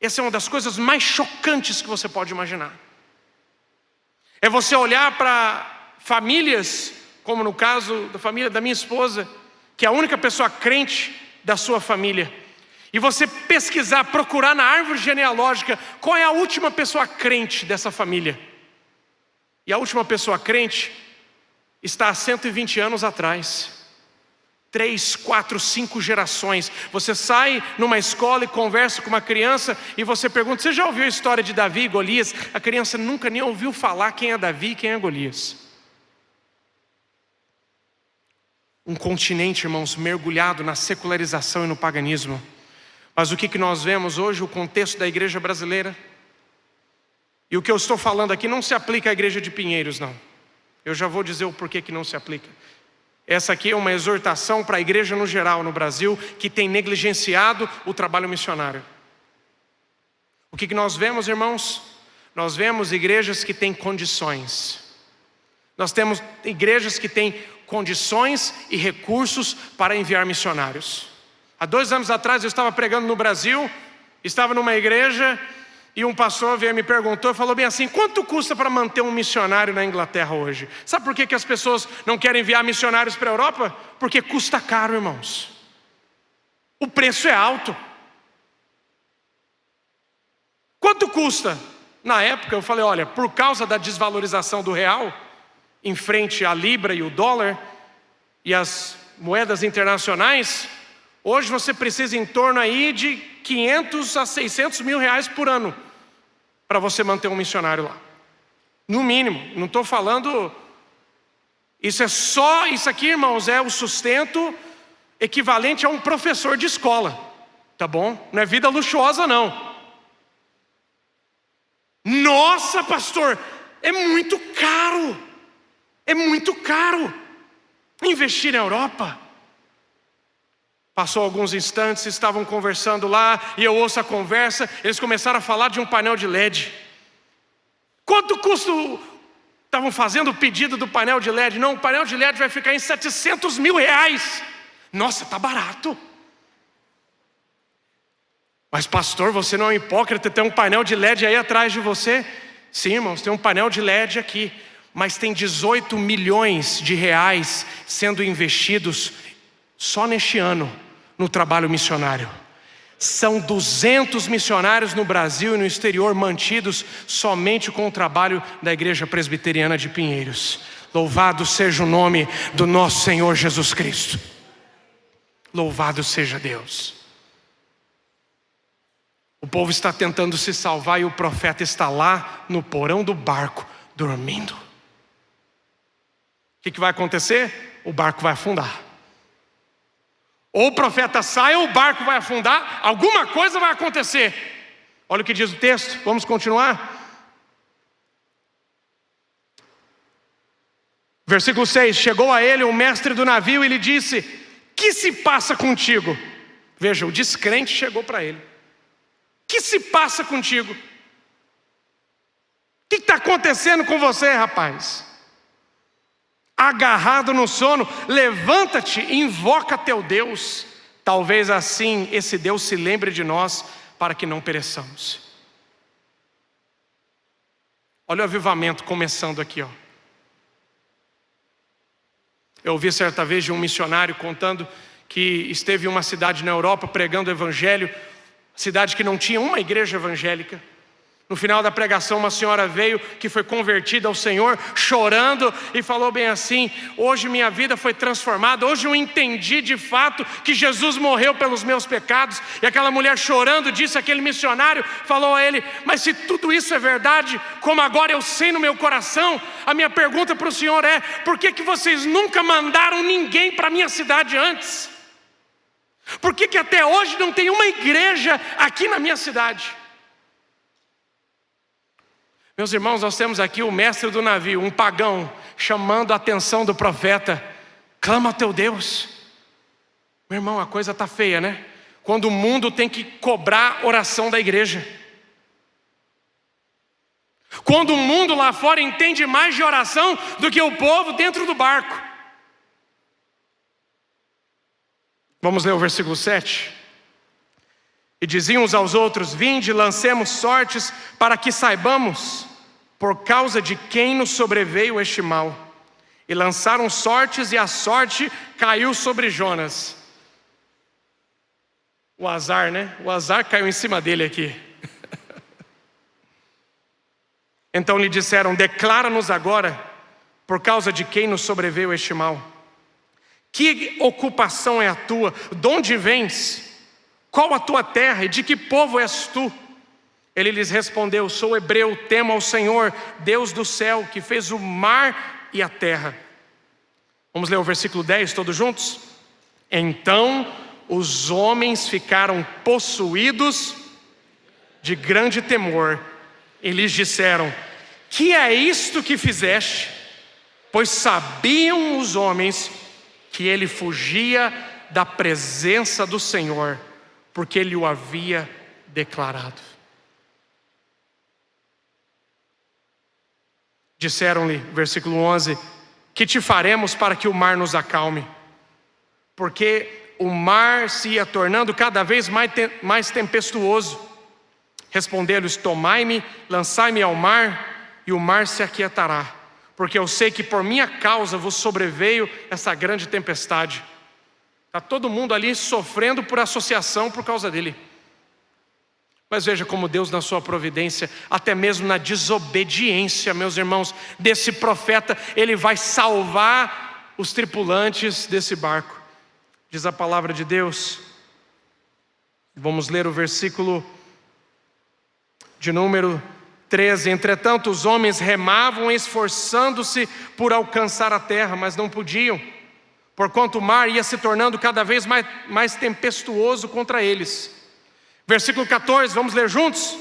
Essa é uma das coisas mais chocantes que você pode imaginar. É você olhar para famílias, como no caso da família da minha esposa, que é a única pessoa crente da sua família, e você pesquisar, procurar na árvore genealógica qual é a última pessoa crente dessa família. E a última pessoa crente está há 120 anos atrás. 3, 4, 5 gerações. Você sai numa escola e conversa com uma criança e você pergunta, você já ouviu a história de Davi e Golias? A criança nunca nem ouviu falar quem é Davi e quem é Golias. Um continente, irmãos, mergulhado na secularização e no paganismo. Mas o que nós vemos hoje, o contexto da igreja brasileira? E o que eu estou falando aqui não se aplica à igreja de Pinheiros, não. Eu já vou dizer o porquê que não se aplica. Essa aqui é uma exortação para a igreja no geral no Brasil, que tem negligenciado o trabalho missionário. O que nós vemos, irmãos? Nós vemos igrejas que têm condições. Nós temos igrejas que têm condições e recursos para enviar missionários. Há 2 anos atrás eu estava pregando no Brasil, estava numa igreja e um pastor veio e me perguntou e falou bem assim, quanto custa para manter um missionário na Inglaterra hoje? Sabe por que as pessoas não querem enviar missionários para a Europa? Porque custa caro, irmãos. O preço é alto. Quanto custa? Na época eu falei, olha, por causa da desvalorização do real, em frente à libra e o dólar e as moedas internacionais, hoje você precisa em torno aí de 500 a 600 mil reais por ano para você manter um missionário lá. No mínimo, não estou falando... Isso aqui, irmãos, é o sustento equivalente a um professor de escola. Tá bom? Não é vida luxuosa, não. Nossa, pastor, é muito caro. É muito caro investir na Europa. Passou alguns instantes, estavam conversando lá, e eu ouço a conversa, eles começaram a falar de um painel de LED. Quanto custa? Estavam fazendo o pedido do painel de LED. Não, o painel de LED vai ficar em R$700 mil. Nossa, tá barato. Mas pastor, você não é um hipócrita, tem um painel de LED aí atrás de você? Sim, irmãos, tem um painel de LED aqui. Mas tem R$18 milhões sendo investidos só neste ano no trabalho missionário. São 200 missionários no Brasil e no exterior mantidos somente com o trabalho da Igreja Presbiteriana de Pinheiros. Louvado seja o nome do nosso Senhor Jesus Cristo. Louvado seja Deus. O povo está tentando se salvar e o profeta está lá no porão do barco, dormindo. O que vai acontecer? O barco vai afundar. Ou o profeta sai ou o barco vai afundar, alguma coisa vai acontecer. Olha o que diz o texto, vamos continuar. Versículo 6, chegou a ele o mestre do navio e lhe disse: que se passa contigo? Veja, o descrente chegou para ele. Que se passa contigo? O que está acontecendo com você, rapaz? Agarrado no sono, levanta-te e invoca teu Deus. Talvez assim esse Deus se lembre de nós, para que não pereçamos. Olha o avivamento começando aqui, ó. Eu ouvi certa vez de um missionário contando que esteve em uma cidade na Europa pregando o evangelho, cidade que não tinha uma igreja evangélica. No final da pregação, uma senhora veio que foi convertida ao Senhor, chorando, e falou bem assim: hoje minha vida foi transformada, hoje eu entendi de fato que Jesus morreu pelos meus pecados. E aquela mulher chorando disse, aquele missionário falou a ele: mas se tudo isso é verdade, como agora eu sei no meu coração, a minha pergunta para o senhor é: por que vocês nunca mandaram ninguém para a minha cidade antes? Por que até hoje não tem uma igreja aqui na minha cidade? Meus irmãos, nós temos aqui o mestre do navio, um pagão, chamando a atenção do profeta: clama ao teu Deus. Meu irmão, a coisa está feia, né? Quando o mundo tem que cobrar oração da igreja. Quando o mundo lá fora entende mais de oração do que o povo dentro do barco. Vamos ler o versículo 7. E diziam uns aos outros: vinde, lancemos sortes, para que saibamos por causa de quem nos sobreveio este mal. E lançaram sortes, e a sorte caiu sobre Jonas. O azar, né? O azar caiu em cima dele aqui. Então lhe disseram: declara-nos agora por causa de quem nos sobreveio este mal. Que ocupação é a tua? De onde vens? Qual a tua terra e de que povo és tu? Ele lhes respondeu: sou hebreu, temo ao Senhor, Deus do céu, que fez o mar e a terra. Vamos ler o versículo 10 todos juntos? Então os homens ficaram possuídos de grande temor e lhes disseram: que é isto que fizeste? Pois sabiam os homens que ele fugia da presença do Senhor, porque ele o havia declarado. Disseram-lhe, versículo 11: que te faremos para que o mar nos acalme? Porque o mar se ia tornando cada vez mais tempestuoso. Respondeu-lhes: tomai-me, lançai-me ao mar, e o mar se aquietará. Porque eu sei que por minha causa vos sobreveio essa grande tempestade. Está todo mundo ali sofrendo por associação por causa dele. Mas veja como Deus, na sua providência, até mesmo na desobediência, meus irmãos, desse profeta, ele vai salvar os tripulantes desse barco. Diz a palavra de Deus. Vamos ler o versículo de número 13. Entretanto os homens remavam, esforçando-se por alcançar a terra, mas não podiam, porquanto o mar ia se tornando cada vez mais tempestuoso contra eles. Versículo 14, vamos ler juntos?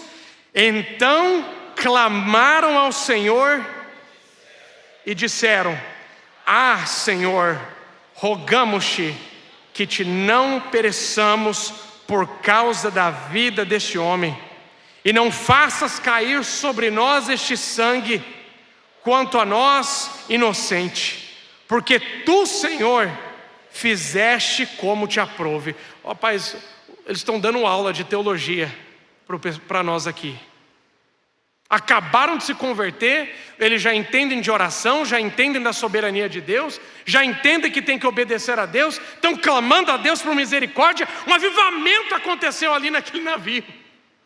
Então clamaram ao Senhor e disseram: ah, Senhor, rogamos-te que te não pereçamos por causa da vida deste homem, e não faças cair sobre nós este sangue, quanto a nós, inocente, porque tu, Senhor, fizeste como te aprouve. Ó, Pai, eles estão dando aula de teologia para nós aqui. Acabaram de se converter, eles já entendem de oração, já entendem da soberania de Deus, já entendem que tem que obedecer a Deus, estão clamando a Deus por misericórdia. Um avivamento aconteceu ali naquele navio.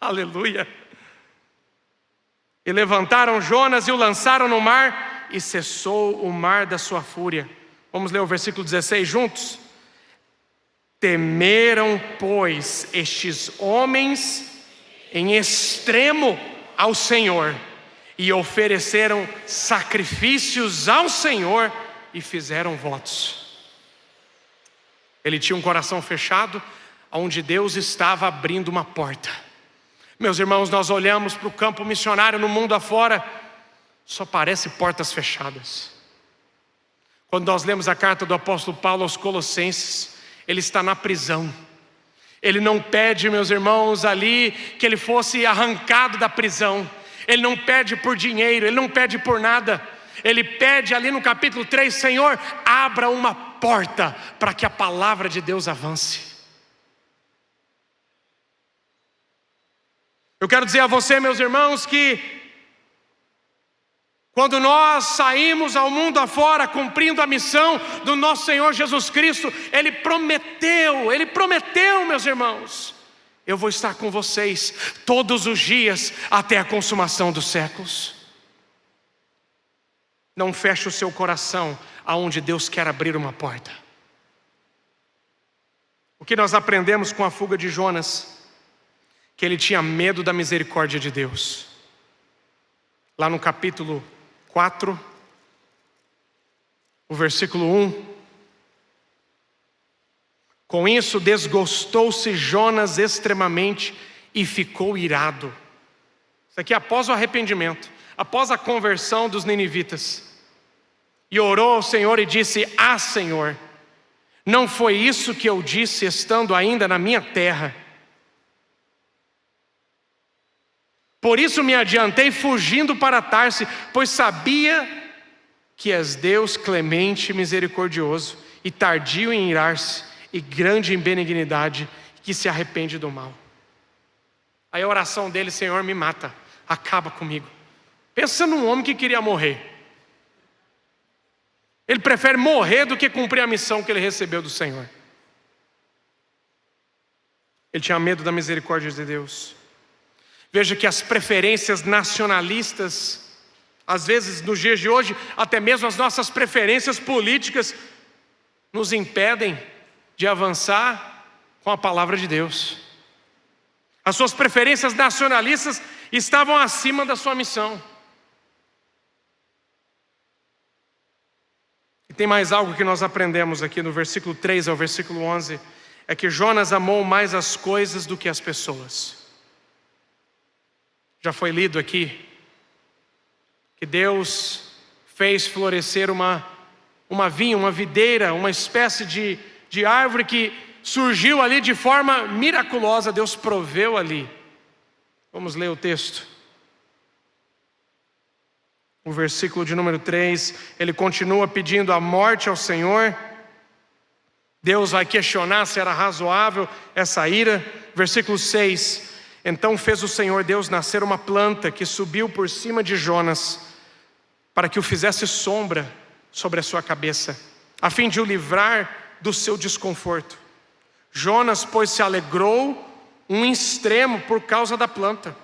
Aleluia. E levantaram Jonas e o lançaram no mar, e cessou o mar da sua fúria. Vamos ler o versículo 16 juntos? Temeram, pois, estes homens em extremo ao Senhor, e ofereceram sacrifícios ao Senhor, e fizeram votos. Ele tinha um coração fechado, onde Deus estava abrindo uma porta. Meus irmãos, nós olhamos para o campo missionário no mundo afora, só parece portas fechadas. Quando nós lemos a carta do apóstolo Paulo aos Colossenses, ele está na prisão. Ele não pede, meus irmãos, ali que ele fosse arrancado da prisão. Ele não pede por dinheiro, ele não pede por nada. Ele pede ali no capítulo 3, Senhor, abra uma porta para que a palavra de Deus avance. Eu quero dizer a você, meus irmãos, que quando nós saímos ao mundo afora cumprindo a missão do nosso Senhor Jesus Cristo, Ele prometeu, meus irmãos, eu vou estar com vocês todos os dias até a consumação dos séculos. Não feche o seu coração aonde Deus quer abrir uma porta. O que nós aprendemos com a fuga de Jonas? Que ele tinha medo da misericórdia de Deus. Lá no capítulo 4, o versículo 1. Com isso desgostou-se Jonas extremamente e ficou irado. Isso aqui é após o arrependimento, após a conversão dos ninivitas. E orou ao Senhor e disse: Ah, Senhor, não foi isso que eu disse estando ainda na minha terra? Por isso me adiantei fugindo para Tarse, pois sabia que és Deus clemente e misericordioso, e tardio em irar-se, e grande em benignidade, que se arrepende do mal. Aí a oração dele: Senhor, me mata, acaba comigo. Pensa num homem que queria morrer. Ele prefere morrer do que cumprir a missão que ele recebeu do Senhor. Ele tinha medo da misericórdia de Deus. Veja que as preferências nacionalistas, às vezes nos dias de hoje, até mesmo as nossas preferências políticas, nos impedem de avançar com a palavra de Deus. As suas preferências nacionalistas estavam acima da sua missão. E tem mais algo que nós aprendemos aqui no versículo 3 ao versículo 11, é que Jonas amou mais as coisas do que as pessoas. Já foi lido aqui que Deus fez florescer uma vinha, uma videira, uma espécie de árvore que surgiu ali de forma miraculosa. Deus proveu ali. Vamos ler o texto. O versículo de número 3, ele continua pedindo a morte ao Senhor. Deus vai questionar se era razoável essa ira. Versículo 6. Então fez o Senhor Deus nascer uma planta que subiu por cima de Jonas, para que o fizesse sombra sobre a sua cabeça, a fim de o livrar do seu desconforto. Jonas, pois, se alegrou um extremo por causa da planta.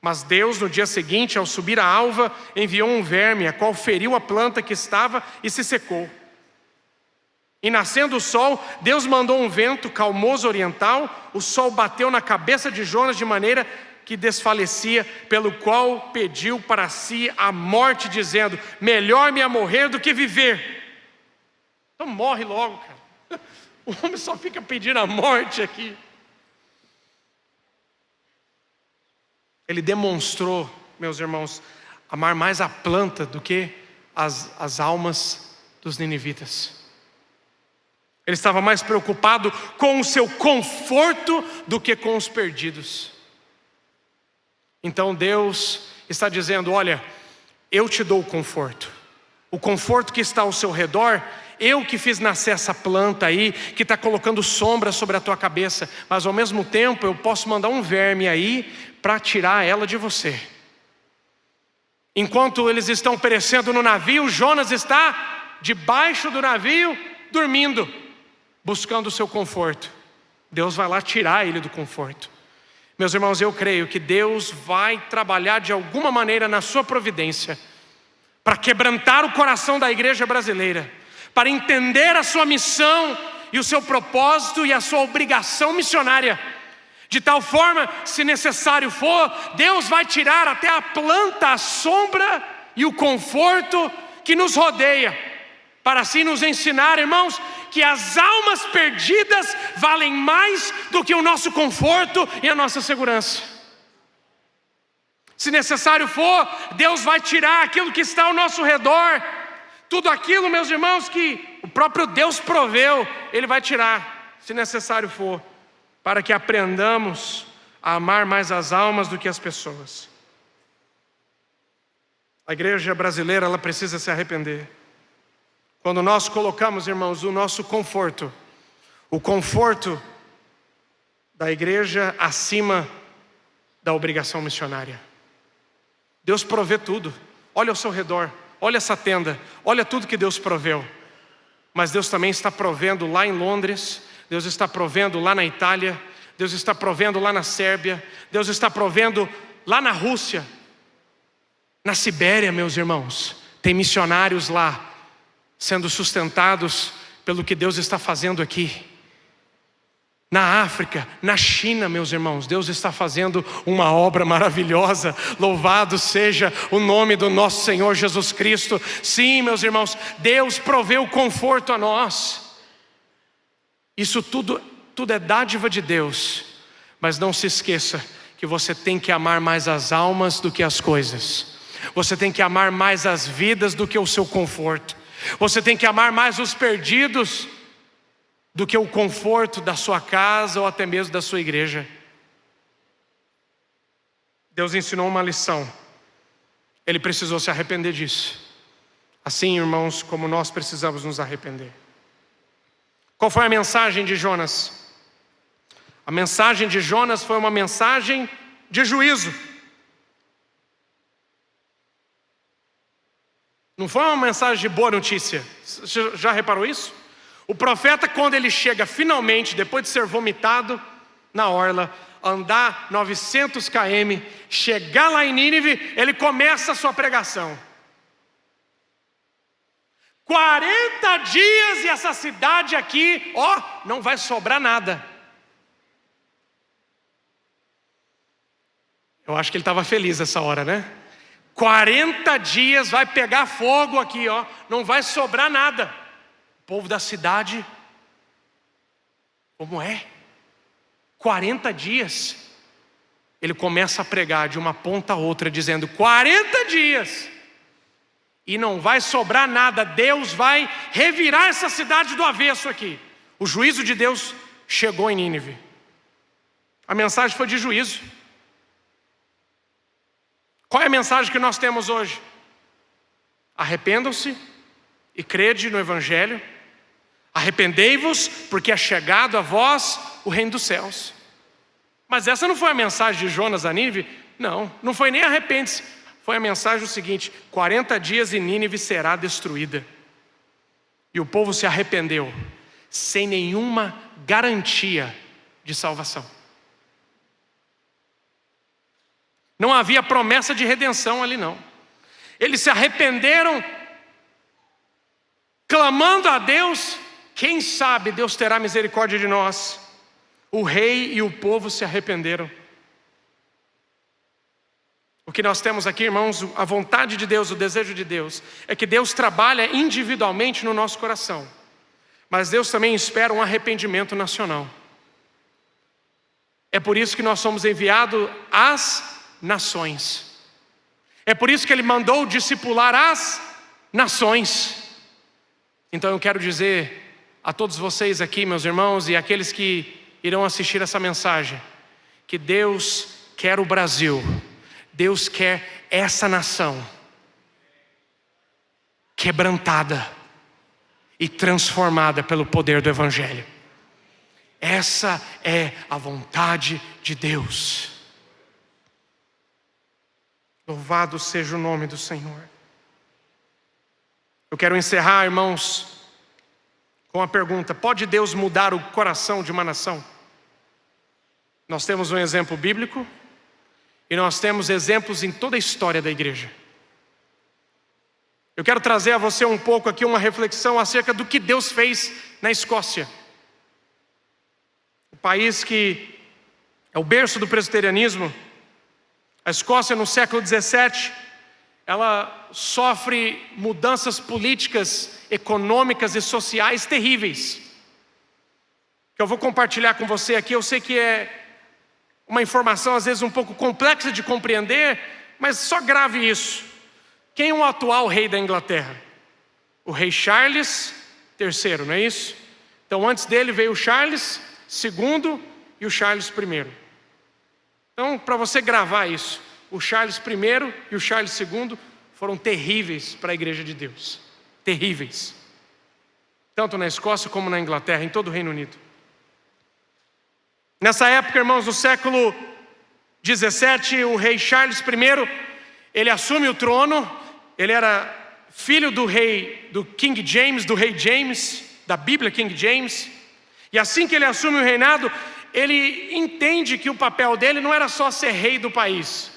Mas Deus, no dia seguinte, ao subir a alva, enviou um verme, a qual feriu a planta que estava e se secou. E nascendo o sol, Deus mandou um vento calmoso oriental, o sol bateu na cabeça de Jonas de maneira que desfalecia, pelo qual pediu para si a morte, dizendo: melhor-me a morrer do que viver. Então morre logo, cara. O homem só fica pedindo a morte aqui. Ele demonstrou, meus irmãos, amar mais a planta do que as almas dos ninivitas. Ele estava mais preocupado com o seu conforto do que com os perdidos. Então Deus está dizendo: olha, eu te dou o conforto que está ao seu redor. Eu que fiz nascer essa planta aí, que está colocando sombra sobre a tua cabeça, mas ao mesmo tempo eu posso mandar um verme aí para tirar ela de você. Enquanto eles estão perecendo no navio, Jonas está debaixo do navio, dormindo, buscando o seu conforto. Deus vai lá tirar ele do conforto. Meus irmãos, eu creio que Deus vai trabalhar de alguma maneira na sua providência para quebrantar o coração da igreja brasileira, para entender a sua missão e o seu propósito e a sua obrigação missionária. De tal forma, se necessário for, Deus vai tirar até a planta, a sombra e o conforto que nos rodeia, para assim nos ensinar, irmãos, que as almas perdidas valem mais do que o nosso conforto e a nossa segurança. Se necessário for, Deus vai tirar aquilo que está ao nosso redor. Tudo aquilo, meus irmãos, que o próprio Deus proveu, Ele vai tirar, se necessário for, para que aprendamos a amar mais as almas do que as pessoas. A igreja brasileira, ela precisa se arrepender. Quando nós colocamos, irmãos, o nosso conforto, o conforto da igreja acima da obrigação missionária. Deus provê tudo. Olha ao seu redor, olha essa tenda, olha tudo que Deus proveu. Mas Deus também está provendo lá em Londres, Deus está provendo lá na Itália, Deus está provendo lá na Sérvia, Deus está provendo lá na Rússia, na Sibéria, meus irmãos. Tem missionários lá, sendo sustentados pelo que Deus está fazendo aqui. Na África, na China, meus irmãos, Deus está fazendo uma obra maravilhosa. Louvado seja o nome do nosso Senhor Jesus Cristo. Sim, meus irmãos, Deus proveu conforto a nós. Isso tudo é dádiva de Deus. Mas não se esqueça que você tem que amar mais as almas do que as coisas. Você tem que amar mais as vidas do que o seu conforto. Você tem que amar mais os perdidos do que o conforto da sua casa ou até mesmo da sua igreja. Deus ensinou uma lição. Ele precisou se arrepender disso. Assim, irmãos, como nós precisamos nos arrepender. Qual foi a mensagem de Jonas? A mensagem de Jonas foi uma mensagem de juízo. Não foi uma mensagem de boa notícia. Você já reparou isso? O profeta, quando ele chega finalmente, depois de ser vomitado na orla, andar 900 km, chegar lá em Nínive, ele começa a sua pregação. 40 dias e essa cidade aqui, não vai sobrar nada. Eu acho que ele estava feliz essa hora, né? 40 dias vai pegar fogo aqui, não vai sobrar nada. O povo da cidade, como é? 40 dias. Ele começa a pregar de uma ponta a outra, dizendo: 40 dias. E não vai sobrar nada. Deus vai revirar essa cidade do avesso aqui. O juízo de Deus chegou em Nínive. A mensagem foi de juízo. Qual é a mensagem que nós temos hoje? Arrependam-se e crede no Evangelho. Arrependei-vos, porque é chegado a vós o reino dos céus. Mas essa não foi a mensagem de Jonas a Nínive? Não foi nem arrepende-se. Foi a mensagem o seguinte: 40 dias e Nínive será destruída. E o povo se arrependeu, sem nenhuma garantia de salvação. Não havia promessa de redenção ali não. Eles se arrependeram, clamando a Deus. Quem sabe Deus terá misericórdia de nós. O rei e o povo se arrependeram. O que nós temos aqui, irmãos, a vontade de Deus, o desejo de Deus, é que Deus trabalha individualmente no nosso coração. Mas Deus também espera um arrependimento nacional. É por isso que nós somos enviados às nações. É por isso que Ele mandou discipular as nações. Então eu quero dizer a todos vocês aqui, meus irmãos, e aqueles que irão assistir essa mensagem, que Deus quer o Brasil, Deus quer essa nação quebrantada e transformada pelo poder do Evangelho. Essa é a vontade de Deus. Louvado seja o nome do Senhor. Eu quero encerrar, irmãos, com a pergunta: pode Deus mudar o coração de uma nação? Nós temos um exemplo bíblico e nós temos exemplos em toda a história da igreja. Eu quero trazer a você um pouco aqui uma reflexão acerca do que Deus fez na Escócia. O país que é o berço do presbiterianismo. A Escócia, no século XVII, ela sofre mudanças políticas, econômicas e sociais terríveis, que eu vou compartilhar com você aqui. Eu sei que é uma informação às vezes um pouco complexa de compreender, mas só grave isso. Quem é o atual rei da Inglaterra? O rei Charles III, não é isso? Então antes dele veio o Charles II e o Charles I. Então, para você gravar isso, o Charles I e o Charles II foram terríveis para a igreja de Deus. Terríveis. Tanto na Escócia como na Inglaterra, em todo o Reino Unido. Nessa época, irmãos, no século XVII, o rei Charles I, ele assume o trono. Ele era filho do rei James, da Bíblia King James. E assim que ele assume o reinado, ele entende que o papel dele não era só ser rei do país,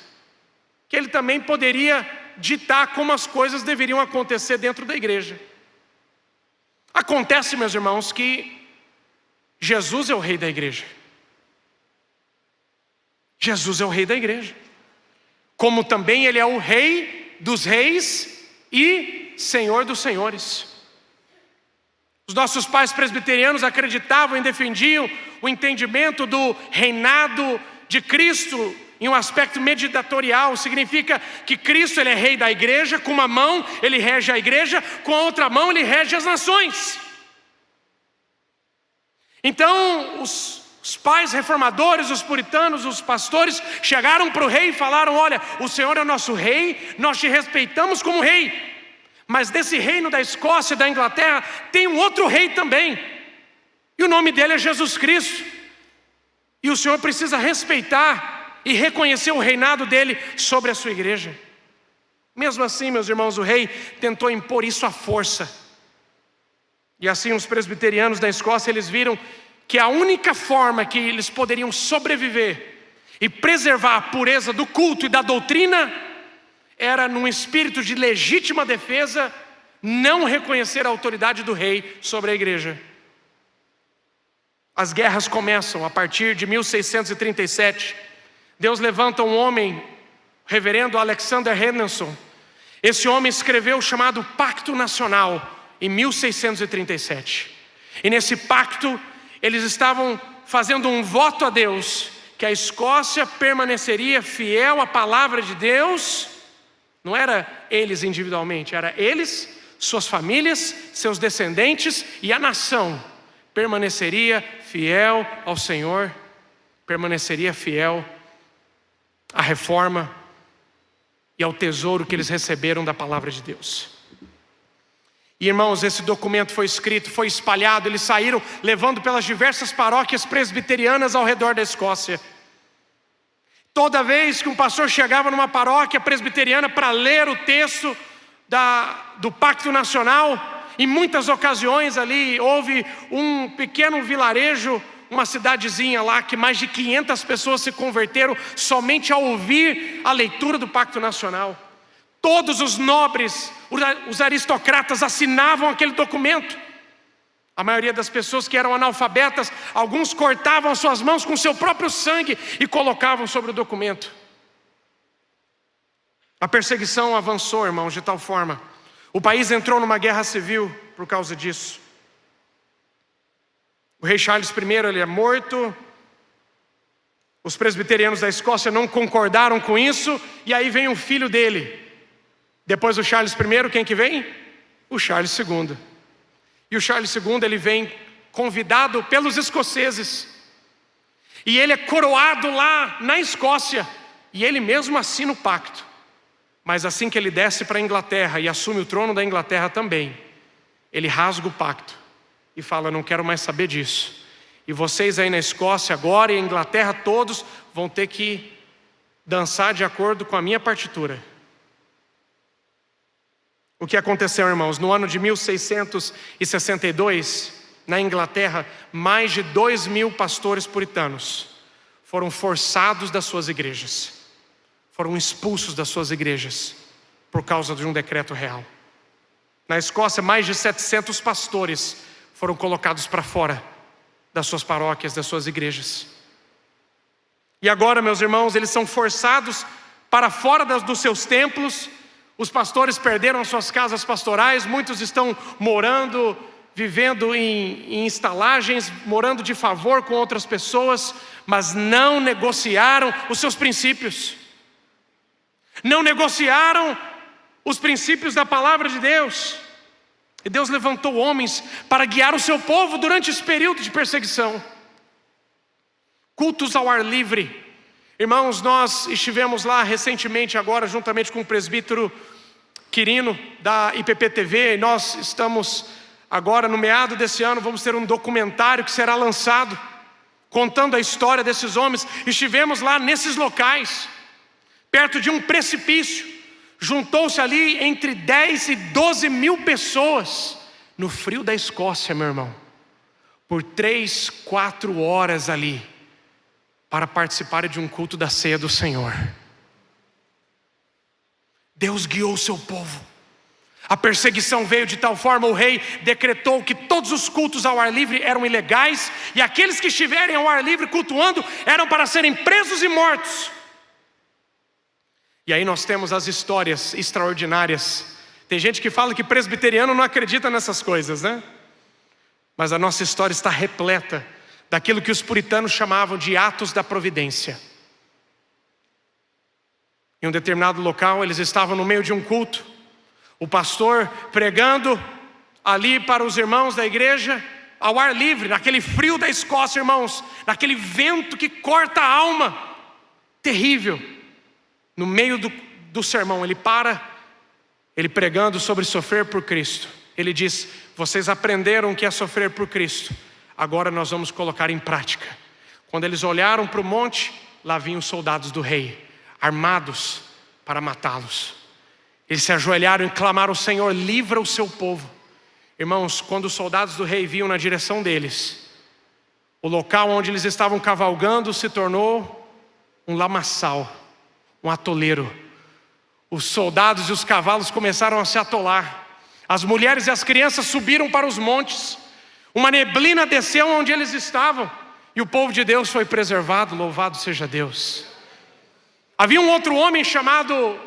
que ele também poderia ditar como as coisas deveriam acontecer dentro da igreja. Acontece, meus irmãos, que Jesus é o rei da igreja. Jesus é o rei da igreja. Como também ele é o rei dos reis e Senhor dos senhores. Os nossos pais presbiterianos acreditavam e defendiam o entendimento do reinado de Cristo em um aspecto mediatorial. Significa que Cristo, ele é rei da igreja. Com uma mão ele rege a igreja, com a outra mão ele rege as nações. Então os pais reformadores, os puritanos, os pastores chegaram para o rei e falaram: olha, o Senhor é o nosso rei, nós te respeitamos como rei, mas desse reino da Escócia e da Inglaterra tem um outro rei também, e o nome dele é Jesus Cristo, e o Senhor precisa respeitar e reconhecer o reinado dele sobre a sua igreja. Mesmo assim, meus irmãos, o rei tentou impor isso à força, e assim os presbiterianos da Escócia, eles viram que a única forma que eles poderiam sobreviver e preservar a pureza do culto e da doutrina era, num espírito de legítima defesa, não reconhecer a autoridade do rei sobre a igreja. As guerras começam a partir de 1637. Deus levanta um homem, o reverendo Alexander Henderson. Esse homem escreveu o chamado Pacto Nacional em 1637. E nesse pacto eles estavam fazendo um voto a Deus, que a Escócia permaneceria fiel à palavra de Deus. Não era eles individualmente, era eles, suas famílias, seus descendentes, e a nação permaneceria fiel ao Senhor, permaneceria fiel à reforma e ao tesouro que eles receberam da palavra de Deus. E irmãos, esse documento foi escrito, foi espalhado, eles saíram levando pelas diversas paróquias presbiterianas ao redor da Escócia. Toda vez que um pastor chegava numa paróquia presbiteriana para ler o texto do Pacto Nacional, em muitas ocasiões ali houve um pequeno vilarejo, uma cidadezinha lá, que mais de 500 pessoas se converteram somente ao ouvir a leitura do Pacto Nacional. Todos os nobres, os aristocratas assinavam aquele documento. A maioria das pessoas que eram analfabetas, alguns cortavam suas mãos com seu próprio sangue e colocavam sobre o documento. A perseguição avançou, irmãos, de tal forma. O país entrou numa guerra civil por causa disso. O rei Charles I, ele é morto. Os presbiterianos da Escócia não concordaram com isso, e aí vem o filho dele. Depois do Charles I, quem que vem? O Charles II. E o Charles II, ele vem convidado pelos escoceses. E ele é coroado lá na Escócia. E ele mesmo assina o pacto. Mas assim que ele desce para a Inglaterra e assume o trono da Inglaterra também, ele rasga o pacto e fala: não quero mais saber disso. E vocês aí na Escócia agora e a Inglaterra todos vão ter que dançar de acordo com a minha partitura. O que aconteceu, irmãos? No ano de 1662, na Inglaterra, mais de 2.000 pastores puritanos foram forçados das suas igrejas. Foram expulsos das suas igrejas por causa de um decreto real. Na Escócia, mais de 700 pastores foram colocados para fora das suas paróquias, das suas igrejas. E agora, meus irmãos, eles são forçados para fora dos seus templos. Os pastores perderam suas casas pastorais, muitos estão morando, vivendo em estalagens, morando de favor com outras pessoas, mas não negociaram os seus princípios. Não negociaram os princípios da palavra de Deus. E Deus levantou homens para guiar o seu povo durante esse período de perseguição. Cultos ao ar livre. Irmãos, nós estivemos lá recentemente agora, juntamente com o presbítero Quirino, da IPP-TV, e nós estamos agora, no meado desse ano, vamos ter um documentário que será lançado, contando a história desses homens. Estivemos lá nesses locais, perto de um precipício. Juntou-se ali entre 10 e 12 mil pessoas, no frio da Escócia, meu irmão, por 3, 4 horas ali, para participar de um culto da ceia do Senhor. Deus guiou o seu povo. A perseguição veio de tal forma, o rei decretou que todos os cultos ao ar livre eram ilegais, e aqueles que estiverem ao ar livre cultuando eram para serem presos e mortos. E aí nós temos as histórias extraordinárias. Tem gente que fala que presbiteriano não acredita nessas coisas, né? Mas a nossa história está repleta daquilo que os puritanos chamavam de atos da providência. Em um determinado local, eles estavam no meio de um culto, o pastor pregando ali para os irmãos da igreja, ao ar livre, naquele frio da Escócia, irmãos, naquele vento que corta a alma, terrível. No meio do sermão, ele pregando sobre sofrer por Cristo. Ele diz: vocês aprenderam o que é sofrer por Cristo, agora nós vamos colocar em prática. Quando eles olharam para o monte, lá vinham os soldados do rei, armados para matá-los. Eles se ajoelharam e clamaram: Senhor, livra o seu povo. Irmãos, quando os soldados do rei vinham na direção deles, o local onde eles estavam cavalgando se tornou um lamaçal, um atoleiro. Os soldados e os cavalos começaram a se atolar. As mulheres e as crianças subiram para os montes. Uma neblina desceu onde eles estavam. E o povo de Deus foi preservado, louvado seja Deus. Havia um outro homem chamado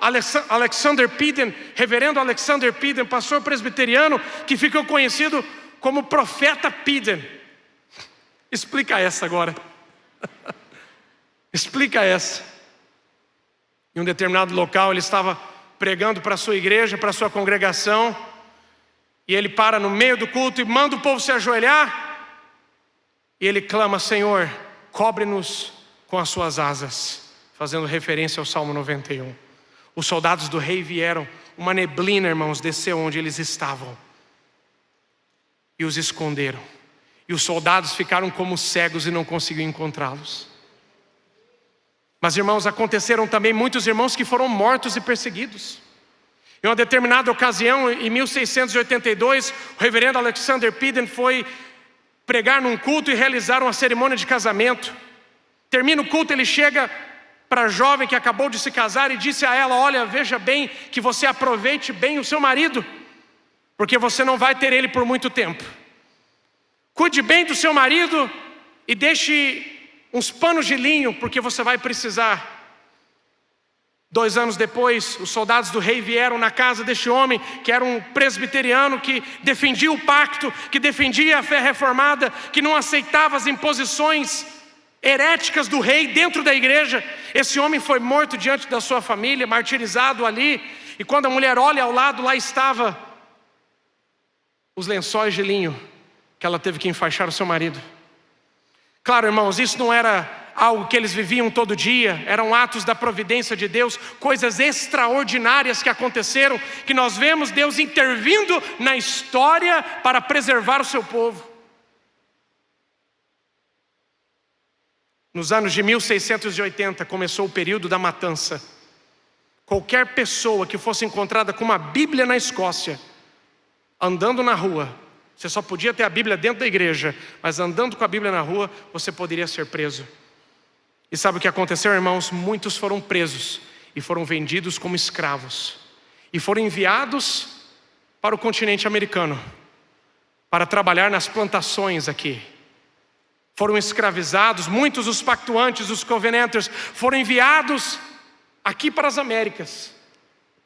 Alexander Peden, reverendo Alexander Peden, pastor presbiteriano, que ficou conhecido como profeta Peden. Explica essa agora. Explica essa. Em um determinado local, ele estava pregando para a sua igreja, para a sua congregação, e ele para no meio do culto e manda o povo se ajoelhar, e ele clama: Senhor, cobre-nos com as suas asas, fazendo referência ao Salmo 91. Os soldados do rei vieram, uma neblina, irmãos, desceu onde eles estavam, e os esconderam, e os soldados ficaram como cegos e não conseguiam encontrá-los. Mas, irmãos, aconteceram também muitos irmãos que foram mortos e perseguidos. Em uma determinada ocasião, em 1682, o reverendo Alexander Peden foi pregar num culto e realizar uma cerimônia de casamento. Termina o culto, ele chega para a jovem que acabou de se casar e disse a ela: olha, veja bem que você aproveite bem o seu marido, porque você não vai ter ele por muito tempo. Cuide bem do seu marido e deixe uns panos de linho, porque você vai precisar. 2 anos depois, os soldados do rei vieram na casa deste homem, que era um presbiteriano, que defendia o pacto, que defendia a fé reformada, que não aceitava as imposições heréticas do rei dentro da igreja. Esse homem foi morto diante da sua família, martirizado ali, e quando a mulher olha ao lado, lá estava os lençóis de linho que ela teve que enfaixar o seu marido. Claro, irmãos, isso não era algo que eles viviam todo dia, eram atos da providência de Deus, coisas extraordinárias que aconteceram, que nós vemos Deus intervindo na história para preservar o seu povo. Nos anos de 1680 começou o período da matança. Qualquer pessoa que fosse encontrada com uma Bíblia na Escócia, andando na rua, você só podia ter a Bíblia dentro da igreja, mas andando com a Bíblia na rua, você poderia ser preso. E sabe o que aconteceu, irmãos? Muitos foram presos e foram vendidos como escravos. E foram enviados para o continente americano, para trabalhar nas plantações aqui. Foram escravizados, muitos dos pactuantes, os covenanters, foram enviados aqui para as Américas,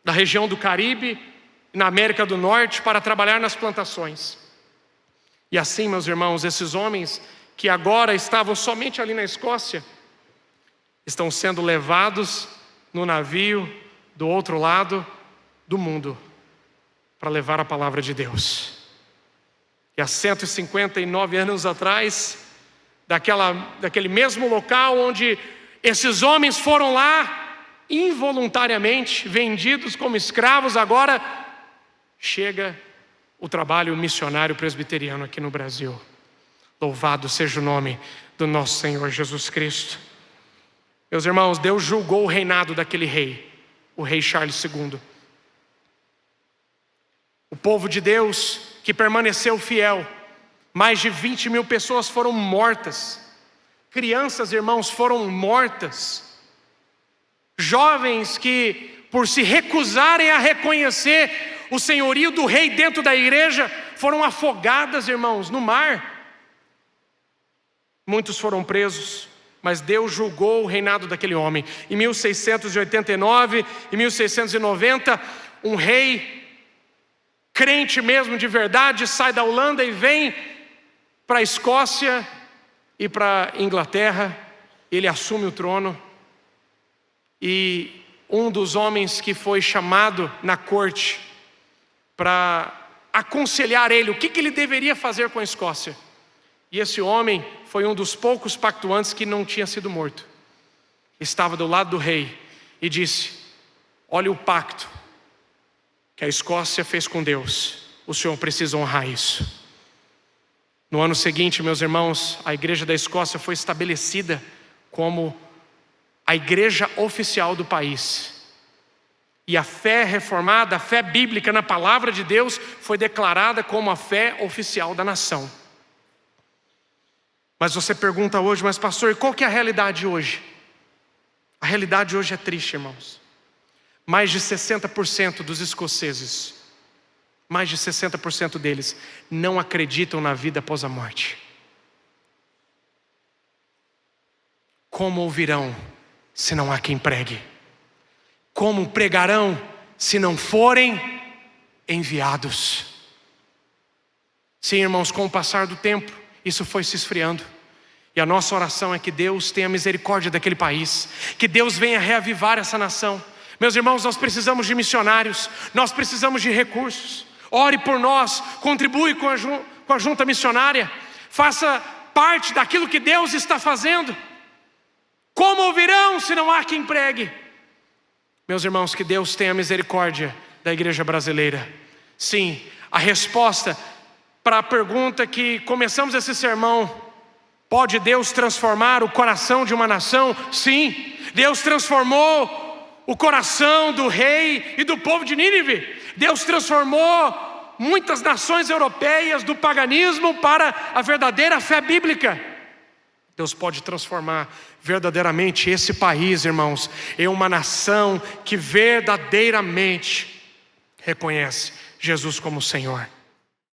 da região do Caribe e na América do Norte, para trabalhar nas plantações. E assim, meus irmãos, esses homens que agora estavam somente ali na Escócia, estão sendo levados no navio do outro lado do mundo, para levar a palavra de Deus. E há 159 anos atrás, daquele mesmo local onde esses homens foram lá, involuntariamente vendidos como escravos, agora chega o trabalho missionário presbiteriano aqui no Brasil. Louvado seja o nome do nosso Senhor Jesus Cristo. Meus irmãos, Deus julgou o reinado daquele rei, o rei Charles II. O povo de Deus que permaneceu fiel, mais de 20 mil pessoas foram mortas. Crianças, irmãos, foram mortas. Jovens que, por se recusarem a reconhecer o senhorio do rei dentro da igreja, foram afogadas, irmãos, no mar. Muitos foram presos, mas Deus julgou o reinado daquele homem. Em 1689 e 1690, um rei crente mesmo de verdade sai da Holanda e vem para a Escócia e para a Inglaterra. Ele assume o trono. E um dos homens que foi chamado na corte para aconselhar ele, o que ele deveria fazer com a Escócia. E esse homem foi um dos poucos pactuantes que não tinha sido morto. Estava do lado do rei e disse: olha o pacto que a Escócia fez com Deus, o senhor precisa honrar isso. No ano seguinte, meus irmãos, a igreja da Escócia foi estabelecida como a igreja oficial do país. E a fé reformada, a fé bíblica na palavra de Deus, foi declarada como a fé oficial da nação. Mas você pergunta hoje: mas pastor, qual que é a realidade hoje? A realidade hoje é triste, irmãos. Mais de 60% dos escoceses, mais de 60% deles, não acreditam na vida após a morte. Como ouvirão se não há quem pregue? Como pregarão se não forem enviados? Sim, irmãos, com o passar do tempo, isso foi se esfriando. E a nossa oração é que Deus tenha misericórdia daquele país, que Deus venha reavivar essa nação. Meus irmãos, nós precisamos de missionários, nós precisamos de recursos. Ore por nós, contribui com a junta missionária, faça parte daquilo que Deus está fazendo. Como ouvirão se não há quem pregue? Meus irmãos, que Deus tenha misericórdia da igreja brasileira. Sim, a resposta para a pergunta que começamos esse sermão: pode Deus transformar o coração de uma nação? Sim, Deus transformou o coração do rei e do povo de Nínive. Deus transformou muitas nações europeias do paganismo para a verdadeira fé bíblica. Deus pode transformar verdadeiramente esse país, irmãos, em uma nação que verdadeiramente reconhece Jesus como Senhor.